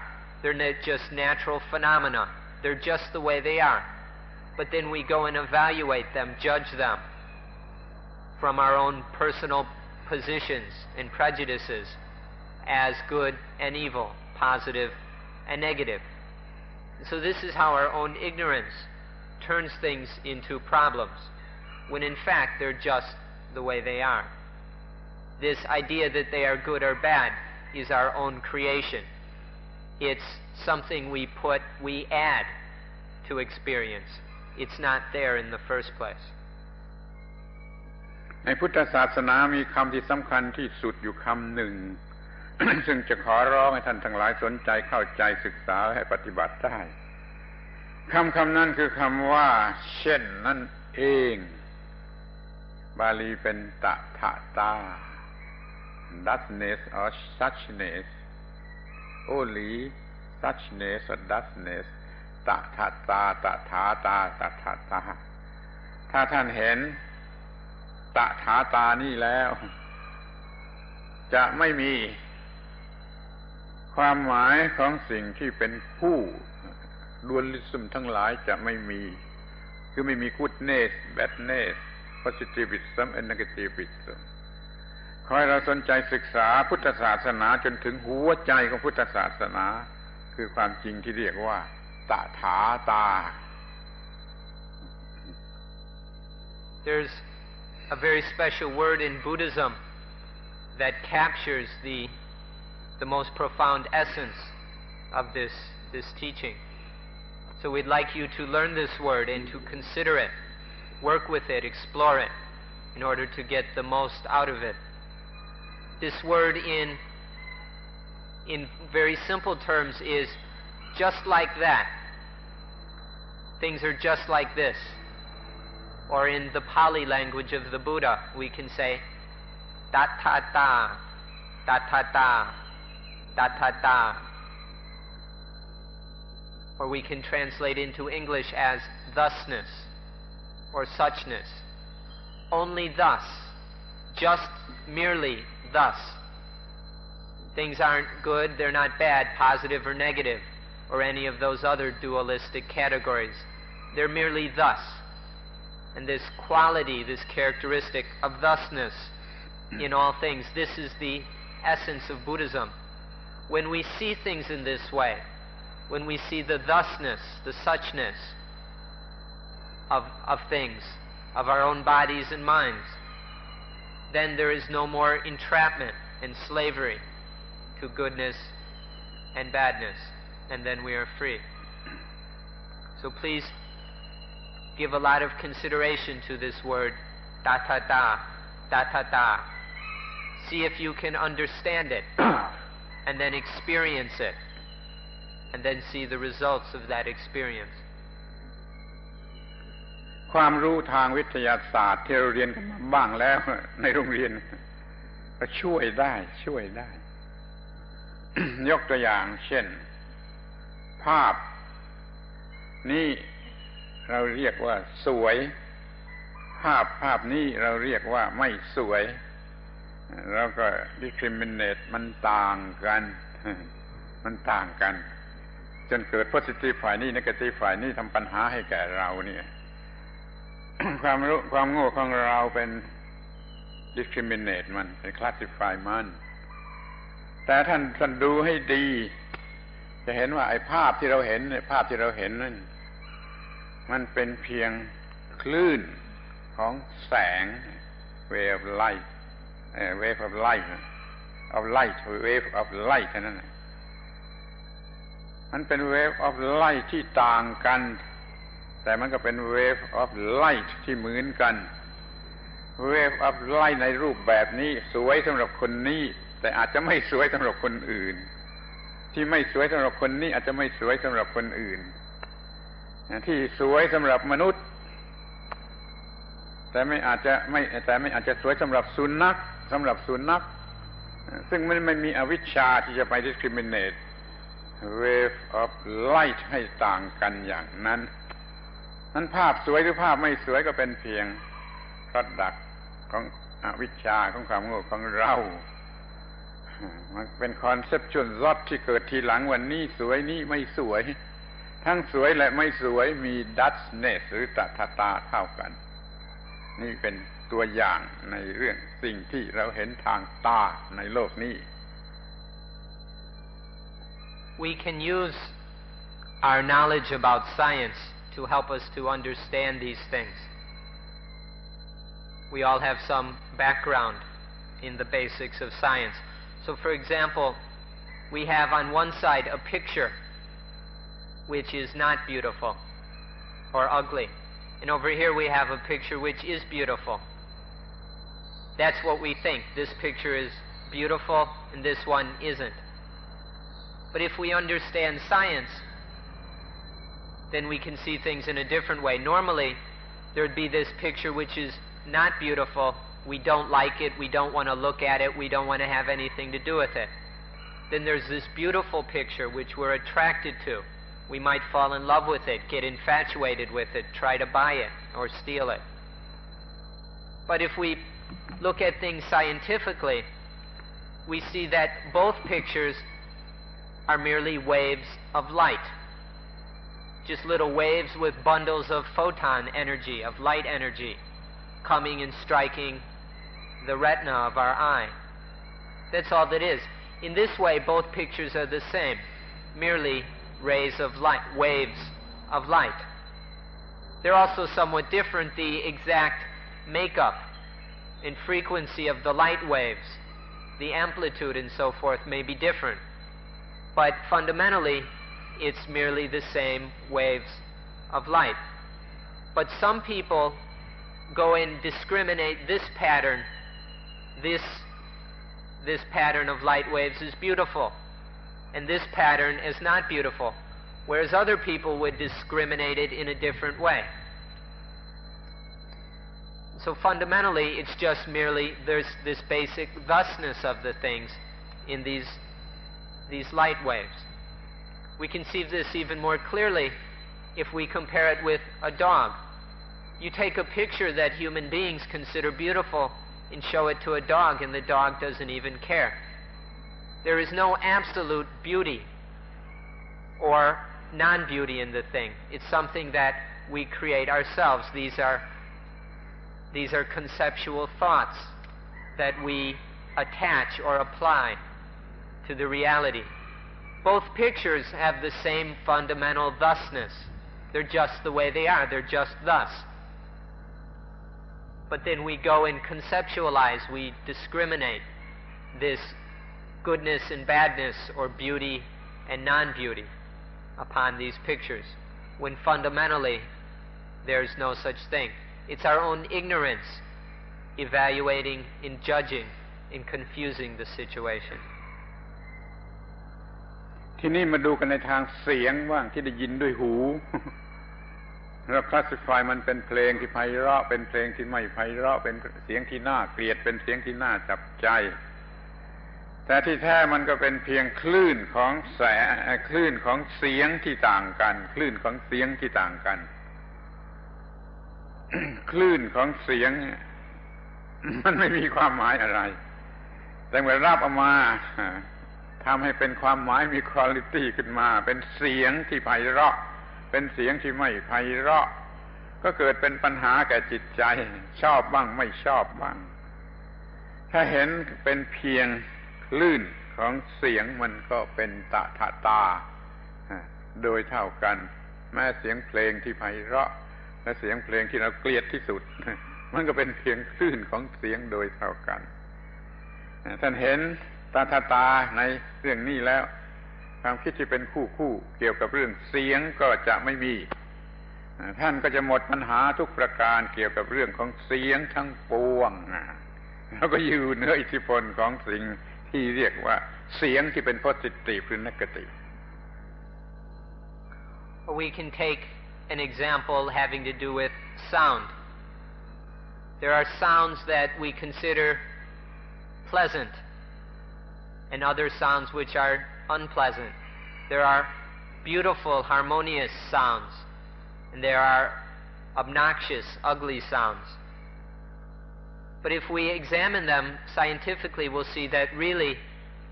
They're just natural phenomena. They're just the way they are. But then we go and evaluate them, judge them from our own personal positions and prejudices as good and evil, positive and negative. So this is how our own ignorance turns things into problems, when in fact they're just the way they are. This idea that they are good or bad is our own creation. It's something we add to experience. It's not there in the first place.
ในพุทธศาสนามีคำที่สำคัญที่สุดอยู่คำหนึ่ง ซึ่งจะขอร้องให้ท่านทั้งหลายสนใจเข้าใจศึกษาให้ปฏิบัติได้คำนั้นคือคำว่าเช่นนั่นเองบาลีเป็นตถาตา thusness or suchness only suchness or thusness ตถาตาตถาตาตถาตาถ้าท่านเห็นตถาตานี่แล้วจะไม่มีความหมายของสิ่งที่เป็นคู่dualism ทั้งหลายจะไม่มีคือไม่มี goodness badness positivism and negativism ขอให้เราสนใจศึกษาพุทธศาสนาจนถึงหัวใจของพุทธศาสนาคือความจริงที่เรียกว่าตถาตา
There's a very special word in Buddhism that captures the most profound essence of this teaching. So we'd like you to learn this word and to consider it, work with it, explore it, in order to get the most out of it. This word in very simple terms is just like that. Things are just like this. Or in the Pali language of the Buddha, we can say tathata, tathata, tathata. Or we can translate into English as thusness or suchness. Only thus, just merely thus. Things aren't good, they're not bad, positive or negative, or any of those other dualistic categories. They're merely thus. And this quality, this characteristic of thusness in all things, this is the essence of Buddhism. When we see things in this way, when we see the thusness, the suchness of things, of our own bodies and minds, then there is no more entrapment and slavery to goodness and badness, and then we are free. So please give a lot of consideration to this word, tathata, tathata. See if you can understand it, and then experience it, and then see the results of that experience.
ความรู้ทางวิทยาศาสตร์ที่เราเรียนกันมาบ้างแล้วในโรงเรียนก็ช่วยได้ ยกตัวอย่างเช่นภาพนี้เราเรียกว่าสวยภาพนี้เราเรียกว่าไม่สวยแล้วก็ discriminate มันต่างกันจนเกิด positive ฝ่ายนี้ negative ฝ่ายนี้ทำปัญหาให้แก่เราเนี่ย ความโง่ของเราเป็น discriminate มันเป็น classify มันแต่ท่านดูให้ดีจะเห็นว่าไอ้ภาพที่เราเห็นนั่นมันเป็นเพียงคลื่นของแสง wave of light wave of light wave of light นั่นมันเป็น wave of light ที่ต่างกันแต่มันก็เป็น wave of light ที่เหมือนกัน wave of light ในรูปแบบนี้สวยสำหรับคนนี้แต่อาจจะไม่สวยสำหรับคนอื่นที่ไม่สวยสำหรับคนนี้อาจจะไม่สวยสำหรับคนอื่นที่สวยสำหรับมนุษย์แต่ไม่อาจจะสวยสำหรับสุนัขซึ่งมันไม่มีอวิชชาที่จะไป discriminate wave of light ให้ต่างกันอย่างนั้น นั้นภาพสวยหรือภาพไม่สวยก็เป็นเพียงproductของอวิชชาของความโง่ของเรามันเป็นคอนเซปชวลซอทที่เกิดทีหลังวันนี้สวยนี่ไม่สวยทั้งสวยและไม่สวยมีดัชเนสหรือตถาตาเท่ากันนี่เป็นตัวอย่างในเรื่องสิ่งที่เราเห็นทางตาในโลกนี้
We can use our knowledge about science to help us to understand these things. We all have some background in the basics of science. So, for example, we have on one side a picture which is not beautiful or ugly. And over here we have a picture which is beautiful. That's what we think. This picture is beautiful and this one isn't. But if we understand science, then we can see things in a different way. Normally, there would be this picture which is not beautiful. We don't like it. We don't want to look at it. We don't want to have anything to do with it. Then there's this beautiful picture which we're attracted to. We might fall in love with it, get infatuated with it, try to buy it or steal it. But if we look at things scientifically, we see that both pictures are merely waves of light. Just little waves with bundles of photon energy, of light energy, coming and striking the retina of our eye. That's all that is. In this way, both pictures are the same, merely rays of light, waves of light. They're also somewhat different. The exact makeup and frequency of the light waves, the amplitude and so forth may be different. But fundamentally, it's merely the same waves of light. But some people go and discriminate this pattern, this pattern of light waves is beautiful, and this pattern is not beautiful, whereas other people would discriminate it in a different way. So fundamentally, it's just merely there's this basic thusness of the things in these light waves. We can see this even more clearly if we compare it with a dog. You take a picture that human beings consider beautiful and show it to a dog, and the dog doesn't even care. There is no absolute beauty or non-beauty in the thing. It's something that we create ourselves. These are conceptual thoughts that we attach or apply to the reality. Both pictures have the same fundamental thusness. They're just the way they are. They're just thus. But then we go and conceptualize, we discriminate this goodness and badness or beauty and non-beauty upon these pictures, when fundamentally there's no such thing. It's our own ignorance evaluating and judging and confusing the situation.
ทีนี้มาดูกันในทางเสียงบ้างที่ได้ยินด้วยหูเราคลาสสิฟายมันเป็นเพลงที่ไพเราะเป็นเพลงที่ไม่ไพเราะเป็นเสียงที่น่าเกลียดเป็นเสียงที่น่าจับใจแต่ที่แท้มันก็เป็นเพียงคลื่นของคลื่นของเสียงที่ต่างกันคลื่นของเสียงที่ต่างกัน คลื่นของเสียงมันไม่มีความหมายอะไรแต่เมื่อรับเอามาทำให้เป็นความหมายมีคุณภาพขึ้นมาเป็นเสียงที่ไพเราะเป็นเสียงที่ไม่ไพเราะก็เกิดเป็นปัญหาแก่จิตใจชอบบ้างไม่ชอบบ้างถ้าเห็นเป็นเพียงคลื่นของเสียงมันก็เป็นตถาโดยเท่ากันแม้เสียงเพลงที่ไพเราะและเสียงเพลงที่เราเกลียดที่สุดมันก็เป็นเพียงคลื่นของเสียงโดยเท่ากันท่านเห็นตาในเรื่องนี้แล้วความคิดที่เป็นคู่เกี่ยวกับเรื่องเสียงก็จะไม่มีท่านก็จะหมดปัญหาทุกประการเกี่ยวกับเรื่องของเสียงทั้งปวงแล้วก็อยู่เหนืออิทธิพลของสิ่งที่เรียกว่าเสียงที่เป็น positive หรือ negative.
We can take an example having to do with sound. There are sounds that we consider pleasant and other sounds which are unpleasant. There are beautiful, harmonious sounds, and there are obnoxious, ugly sounds. But if we examine them scientifically, we'll see that really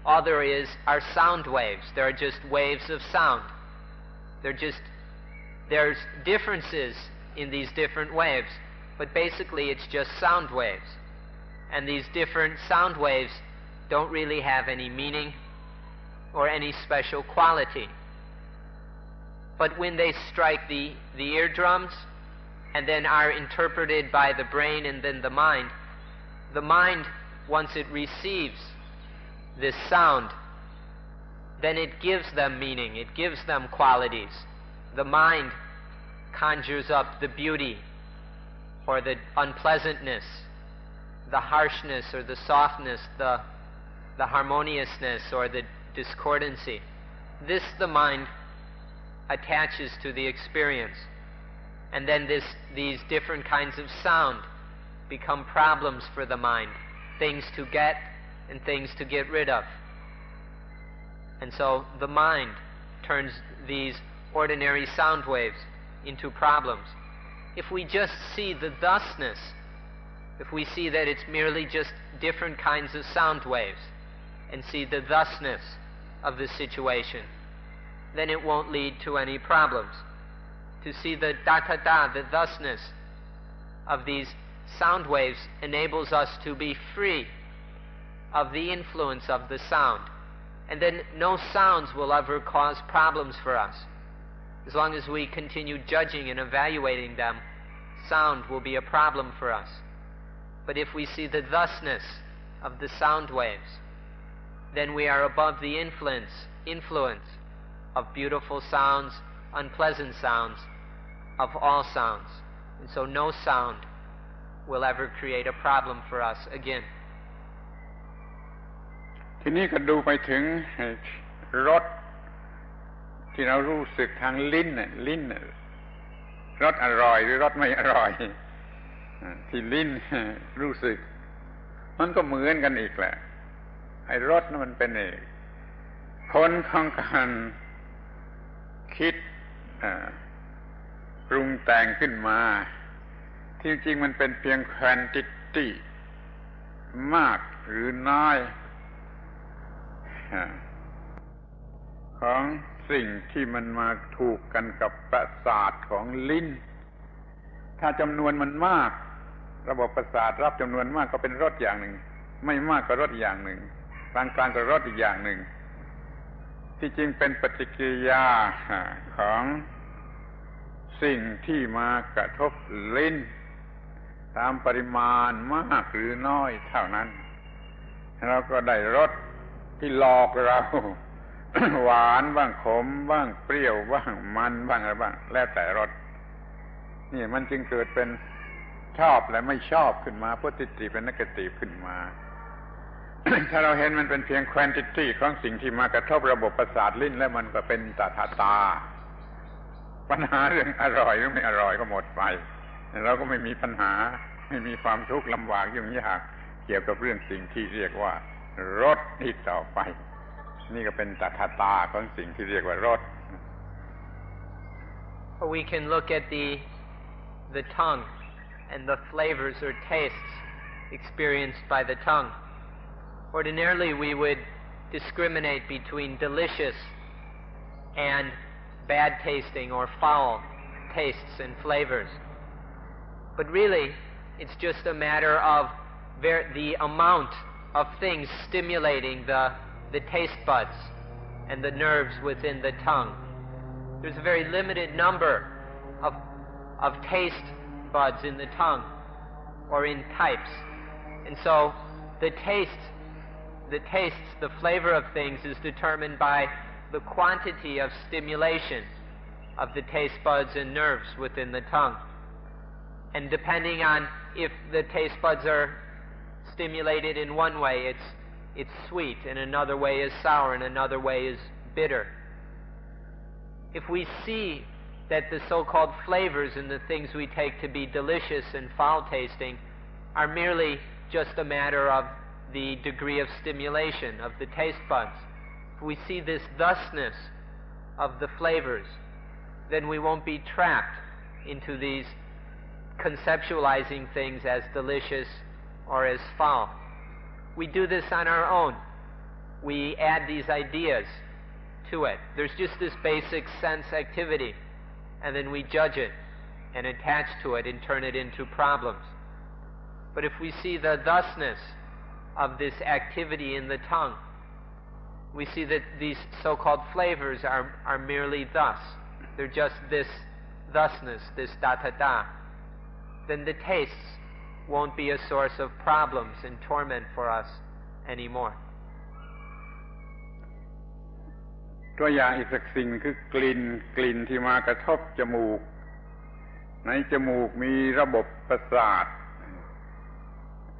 all there is are sound waves. There are just waves of sound. There's differences in these different waves, but basically it's just sound waves. And these different sound waves don't really have any meaning or any special quality. But when they strike the eardrums and then are interpreted by the brain and then the mind, once it receives this sound, then it gives them meaning, it gives them qualities. The mind conjures up the beauty or the unpleasantness, the harshness or the softness, the harmoniousness or the discordancy. This the mind attaches to the experience. And then these different kinds of sound become problems for the mind, things to get and things to get rid of. And so the mind turns these ordinary sound waves into problems. If we just see the thusness, if we see that it's merely just different kinds of sound waves and see the thusness of the situation, then it won't lead to any problems. To see the tathata, the thusness of these sound waves, enables us to be free of the influence of the sound. And then no sounds will ever cause problems for us. As long as we continue judging and evaluating them, sound will be a problem for us. But if we see the thusness of the sound waves, then we are above the influence of beautiful sounds, unpleasant sounds, of all sounds. And so no sound will ever create a problem for us again.
ทีนี้ก็ดูไปถึงรสที่เรารู้สึกทางลิ้นรสอร่อยหรือรสไม่อร่อยที่ลิ้นรู้สึกมันก็เหมือนกันอีกแหละไอ้รสนั้นมันเป็นผลของการคิดปรุงแต่งขึ้นมาที่จริงมันเป็นเพียง quantity มากหรือน้อยของสิ่งที่มันมาถูกกันกับประสาทของลิ้นถ้าจำนวนมันมากระบบประสาทรับจำนวนมากก็เป็นรสอย่างหนึ่งไม่มากก็รสอย่างหนึ่งกลางๆก็รสอีกอย่างหนึ่งที่จริงเป็นปฏิกิริยาของสิ่งที่มากระทบลิ้นตามปริมาณมากหรือน้อยเท่านั้นเราก็ได้รสที่หลอกเรา หวานบ้างขมบ้างเปรี้ยวบ้างมันบ้างอะไรบ้างแล้วแต่รสนี่มันจึงเกิดเป็นชอบและไม่ชอบขึ้นมา positive และ negative ขึ้นมา ถ้าเราเห็นมันเป็นเพียง quantity ของสิ่งที่มากระทบระบบประสาทลิ้นแล้วมันก็เป็นตาปัญหาเรื่องอร่อยหรือไม่อร่อยก็หมดไปเราก็ไม่มีปัญหาไม่มีความทุกข์ลำบากยุ่งยากเกี่ยวกับเรื่องสิ่งที่เรียกว่ารสอีกต่อไปนี่ก็เป็นตาของสิ่งที่เรียกว่ารส
We can look at the tongue and the flavors or tastes experienced by the tongue. Ordinarily we would discriminate between delicious and bad tasting or foul tastes and flavors. But really, it's just a matter of the amount of things stimulating the taste buds and the nerves within the tongue. There's a very limited number of taste buds in the tongue or in types. And so the flavor of things is determined by the quantity of stimulation of the taste buds and nerves within the tongue. And depending on if the taste buds are stimulated in one way, it's sweet, in another way is sour, in another way is bitter. If we see that the so-called flavors and the things we take to be delicious and foul-tasting are merely just a matter of the degree of stimulation of the taste buds, if we see this thusness of the flavors, then we won't be trapped into these conceptualizing things as delicious or as foul. We do this on our own. We add these ideas to it. There's just this basic sense activity, and then we judge it and attach to it and turn it into problems. But if we see the thusness of this activity in the tongue, we see that these so-called flavors are merely thus. They're just this thusness, this tathata. Then the tastes won't be a source of problems and torment for us anymore.
ตัวอย่างอีกสักสิ่งคือกลิ่นที่มากระทบจมูกในจมูกมีระบบประสาท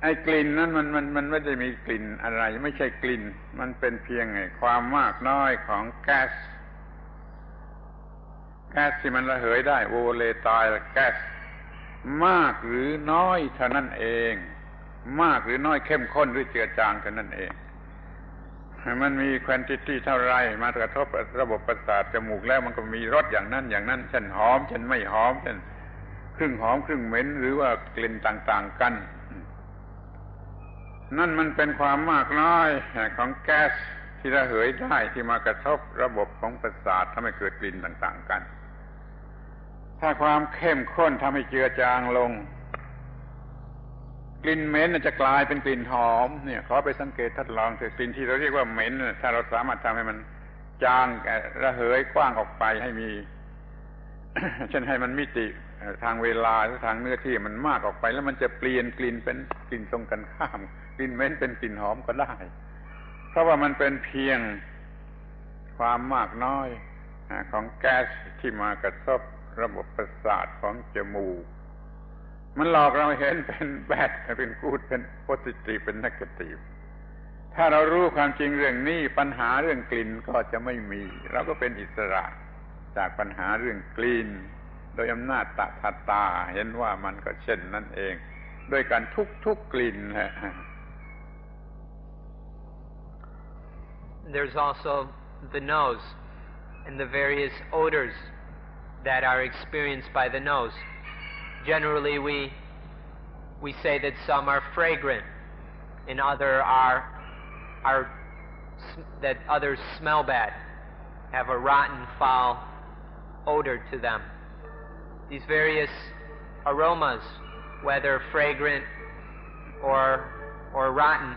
ไอ้กลิ่นนั้นมันไม่ได้มีกลิ่นอะไรไม่ใช่กลิ่นมันเป็นเพียงความมากน้อยของแก๊สที่มันระเหยได้โวเลไทล์แก๊สมากหรือน้อยเท่านั้นเองมากหรือน้อยเข้มข้นหรือเจือจางเท่านั้นเองมันมี quantity เท่าไรมากระทบระบบประสาทจมูกแล้วมันก็มีรสอย่างนั้นเช่นหอมเช่นไม่หอมเช่นครึ่งหอมครึ่งเหม็นหรือว่ากลิ่นต่างๆกันนั่นมันเป็นความมากน้อยของแก๊สที่ระเหยได้ที่มากระทบระบบของประสาททำให้เกิดกลิ่นต่างๆกันถ้าความเข้มข้นทำให้เจือจางลงกลิ่นเหม็นจะกลายเป็นกลิ่นหอมเนี่ยขอไปสังเกตทดลองกลิ่นที่เราเรียกว่าเหม็นถ้าเราสามารถทำให้มันจางระเหยกว้างออกไปให้มี เช่นให้มันมิติทางเวลาหรือทางเนื้อที่มันมากออกไปแล้วมันจะเปลี่ยนกลิ่นเป็นกลิ่นตรงกันข้ามกลิ่นเหม็นเป็นกลิ่นหอมก็ได้เพราะว่ามันเป็นเพียงความมากน้อยของแก๊สที่มากระทบระบบประสาทของจมูกมันหลอกเราเห็นเป็นแบดเป็นกู๊ดเป็นโพซิทีฟเป็นเนกาทีฟถ้าเรารู้ความจริงเรื่องนี้ปัญหาเรื่องกลิ่นก็จะไม่มีเราก็เป็นอิสระจากปัญหาเรื่องกลิ่นโดยอำนาจตาเห็นว่ามันก็เช่นนั่นเองด้วยการทุกกลิ่นแหละ
There's also the nose and the various odors that are experienced by the nose. Generally, we say that some are fragrant, and that others smell bad, have a rotten, foul odor to them. These various aromas, whether fragrant or rotten,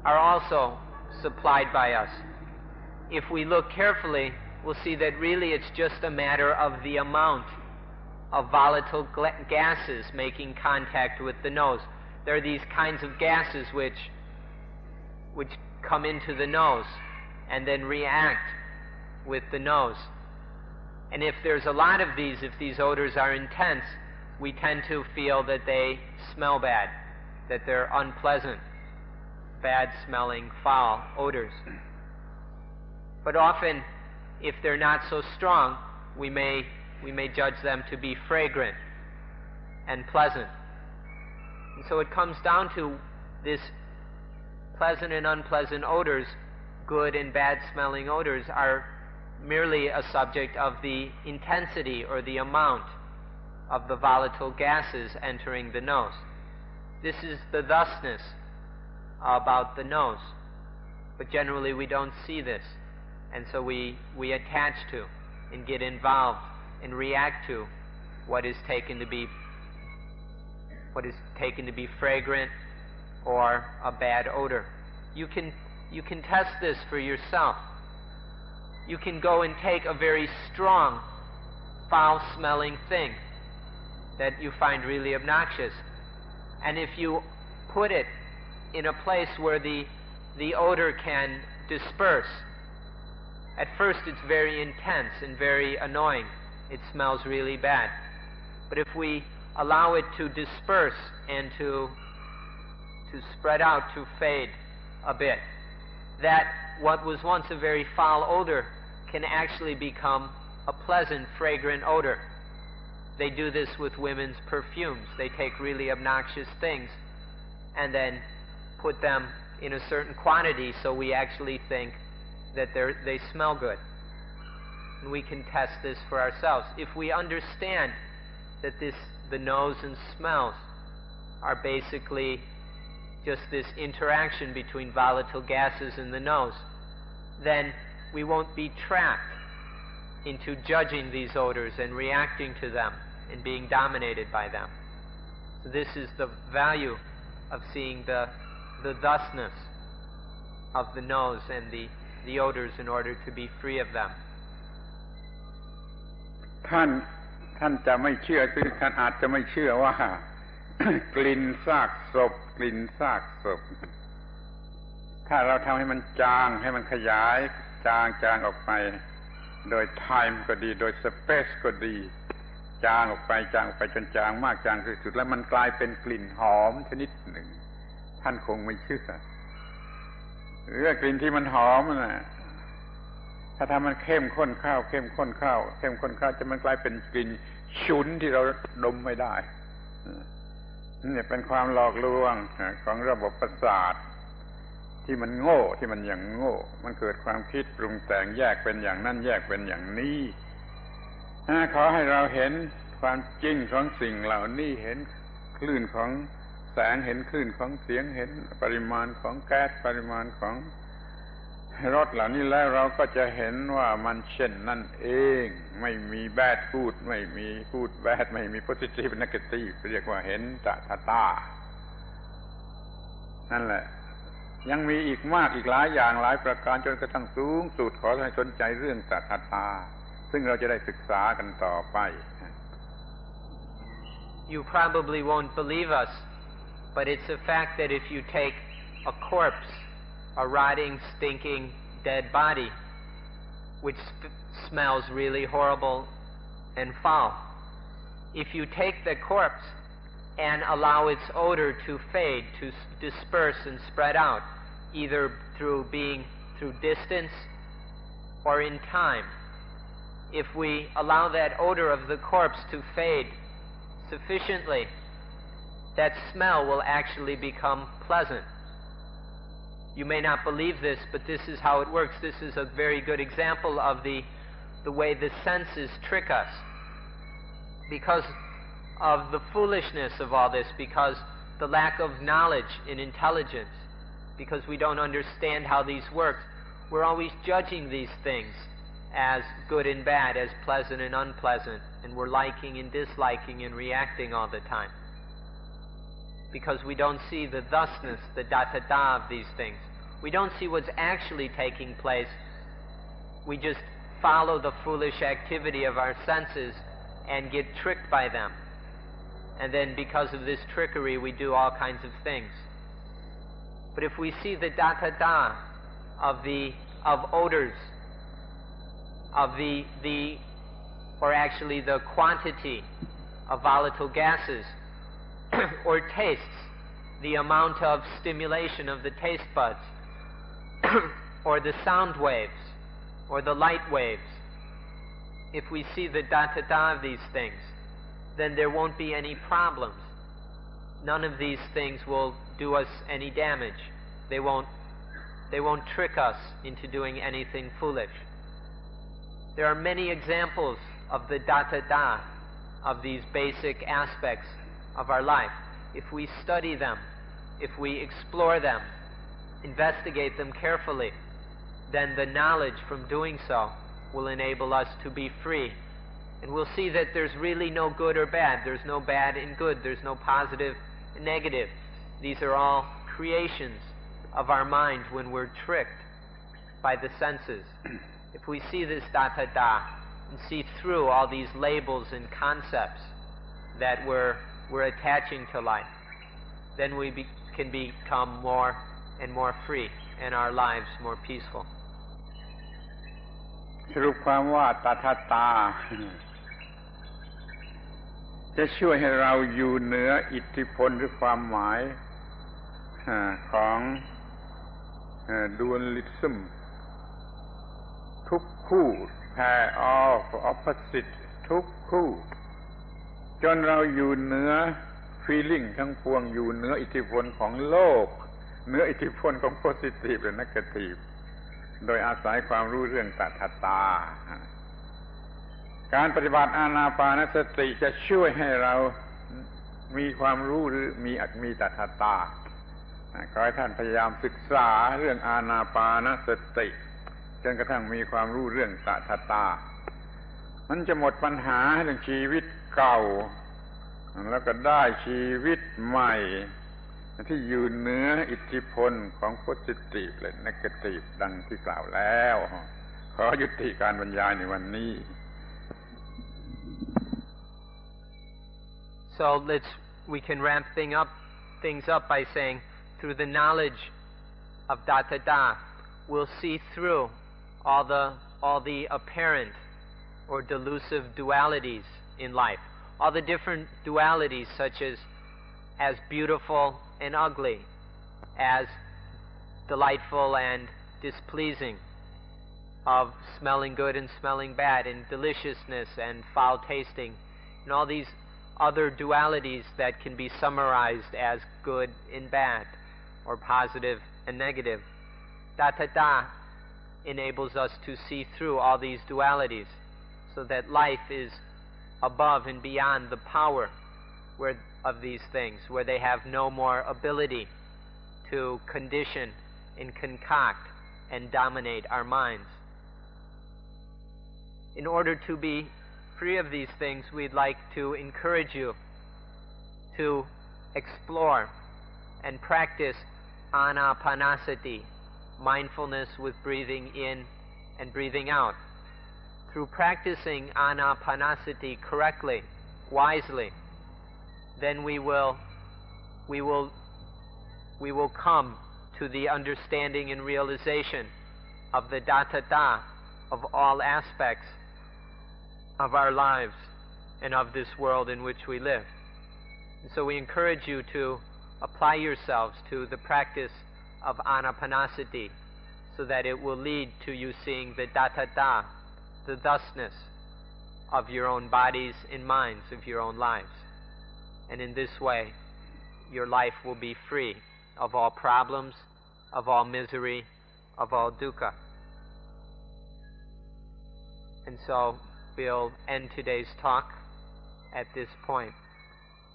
are also supplied by us. If we look carefully, we'll see that really it's just a matter of the amount of volatile gases making contact with the nose. There are these kinds of gases which come into the nose and then react with the nose. And if there's a lot of these, if these odors are intense, we tend to feel that they smell bad, that they're unpleasant, bad-smelling, foul odors. But often, if they're not so strong, we may judge them to be fragrant and pleasant. And so it comes down to this pleasant and unpleasant odors, good and bad-smelling odors, are merely a subject of the intensity or the amount of the volatile gases entering the nose. This is the thusness about the nose. But generally we don't see this. And so we attach to and get involved and react to what is taken to be fragrant or a bad odor. You can test this for yourself. You can go and take a very strong, foul-smelling thing that you find really obnoxious, and if you put it in a place where the odor can disperse, at first it's very intense and very annoying. It smells really bad. But if we allow it to disperse and to spread out, to fade a bit, that what was once a very foul odor can actually become a pleasant, fragrant odor. They do this with women's perfumes. They take really obnoxious things and then put them in a certain quantity so we actually think that they smell good. And we can test this for ourselves. If we understand that this the nose and smells are basically just this interaction between volatile gases in the nose, then we won't be trapped into judging these odors and reacting to them and being dominated by them. So this is the value of seeing the thusness of the nose and the odors in order to be free of them.
ท่านจะไม่เชื่อคือท่านอาจจะไม่เชื่อว่า กลิ่นซากศพถ้าเราทำให้มันจางให้มันขยายจางออกไปโดย time ก็ดีโดย space ก็ดีจางออกไปจนจางมากจางที่สุดแล้วมันกลายเป็นกลิ่นหอมชนิดหนึ่งท่านคงไม่เชื่อกลิ่นที่มันหอมน่ะถ้าทำมันเข้มข้นเข้าจะมันกลายเป็นกลิ่นฉุนที่เราดมไม่ได้นี่เป็นความหลอกลวงของระบบประสาทที่มันโง่ที่มันอย่างโง่มันเกิดความคิดปรุงแต่งแยกเป็นอย่างนั้นแยกเป็นอย่างนี้ขอให้เราเห็นความจริงของสิ่งเหล่านี้เห็นคลื่นของแสงเห็นคลื่นของเสียงเห็นปริมาณของแก๊สปริมาณของรสเหล่านี้แล้วเราก็จะเห็นว่ามันเช่นนั่นเองไม่มี bad good ไม่มี good bad ไม่มี positive negative เรียกว่าเห็นตานั่นแหละยังมีอีกมากอีกหลายอย่างหลายประการจนกระทั่งสูงสุดขอให้สนใจเรื่องตาซึ่งเราจะได้ศึกษากันต่อไป
You probably won't believe us, but it's a fact that if you take a corpse, a rotting, stinking, dead body, which smells really horrible and foul, if you take the corpse and allow its odor to fade, to disperse and spread out, either through distance or in time, if we allow that odor of the corpse to fade sufficiently, that smell will actually become pleasant. You may not believe this, but this is how it works. This is a very good example of the way the senses trick us. Because of the foolishness of all this, because the lack of knowledge and intelligence, because we don't understand how these work, we're always judging these things as good and bad, as pleasant and unpleasant, and we're liking and disliking and reacting all the time. Because we don't see the thusness, the da of these things. We don't see what's actually taking place. We just follow the foolish activity of our senses and get tricked by them. And then because of this trickery, we do all kinds of things. But if we see the da of odors, of or actually the quantity of volatile gases, or tastes, the amount of stimulation of the taste buds, or the sound waves, or the light waves, if we see the da of these things, then there won't be any problems. None of these things will do us any damage. They won't trick us into doing anything foolish. There are many examples of the da of these basic aspects of our life. If we study them, if we explore them, investigate them carefully, then the knowledge from doing so will enable us to be free. And we'll see that there's really no good or bad. There's no bad and good. There's no positive and negative. These are all creations of our mind when we're tricked by the senses. If we see this da and see through all these labels and concepts that we're attaching to life, then we can become more and more free and our lives more peaceful.
สรุปความว่าตาจะช่วยให้เราอยู่เหนืออิทธิพลหรือความหมายของdualism ทุกคู่ pair of opposite ทุกคู่จนเราอยู่เหนือ feeling ทั้งปวงอยู่เหนืออิทธิพลของโลกเหนืออิทธิพลของ positive และ negative โดยอาศัยความรู้เรื่องตาการปฏิบัติอานาปานสติจะช่วยให้เรา มีความรู้หรือมีตถาตาขอให้ท่านพยายามศึกษาเรื่องอานาปานสติจนกระทั่งมีความรู้เรื่องตถาตามันจะหมดปัญหาเรื่องชีวิตเก่าแล้วก็ได้ชีวิตใหม่ที่ยืนเหนืออิทธิพลของ positive และ negative ดังที่กล่าวแล้วขอยุติการบรรยายในวันนี้
So we can ramp things up by saying, through the knowledge of Tathata, we'll see through all the apparent or delusive dualities in life, all the different dualities such as beautiful and ugly, as delightful and displeasing, of smelling good and smelling bad, and deliciousness and foul tasting, and all these other dualities that can be summarized as good and bad, or positive and negative. Tathata enables us to see through all these dualities, so that life is above and beyond the power of these things, where they have no more ability to condition and concoct and dominate our minds. In order to be free of these things, we'd like to encourage you to explore and practice anapanasati, mindfulness with breathing in and breathing out. Through practicing anapanasati correctly, wisely, then we will come to the understanding and realization of the Tathata of all aspects of our lives and of this world in which we live. And so we encourage you to apply yourselves to the practice of anapanasati, so that it will lead to you seeing the Tathata, the thusness of your own bodies and minds, of your own lives. And in this way, your life will be free of all problems, of all misery, of all dukkha. And so we'll end today's talk at this point.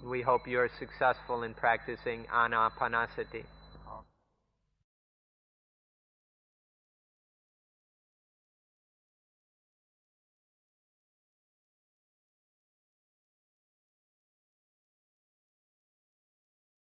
We hope you're successful in practicing anapanasati.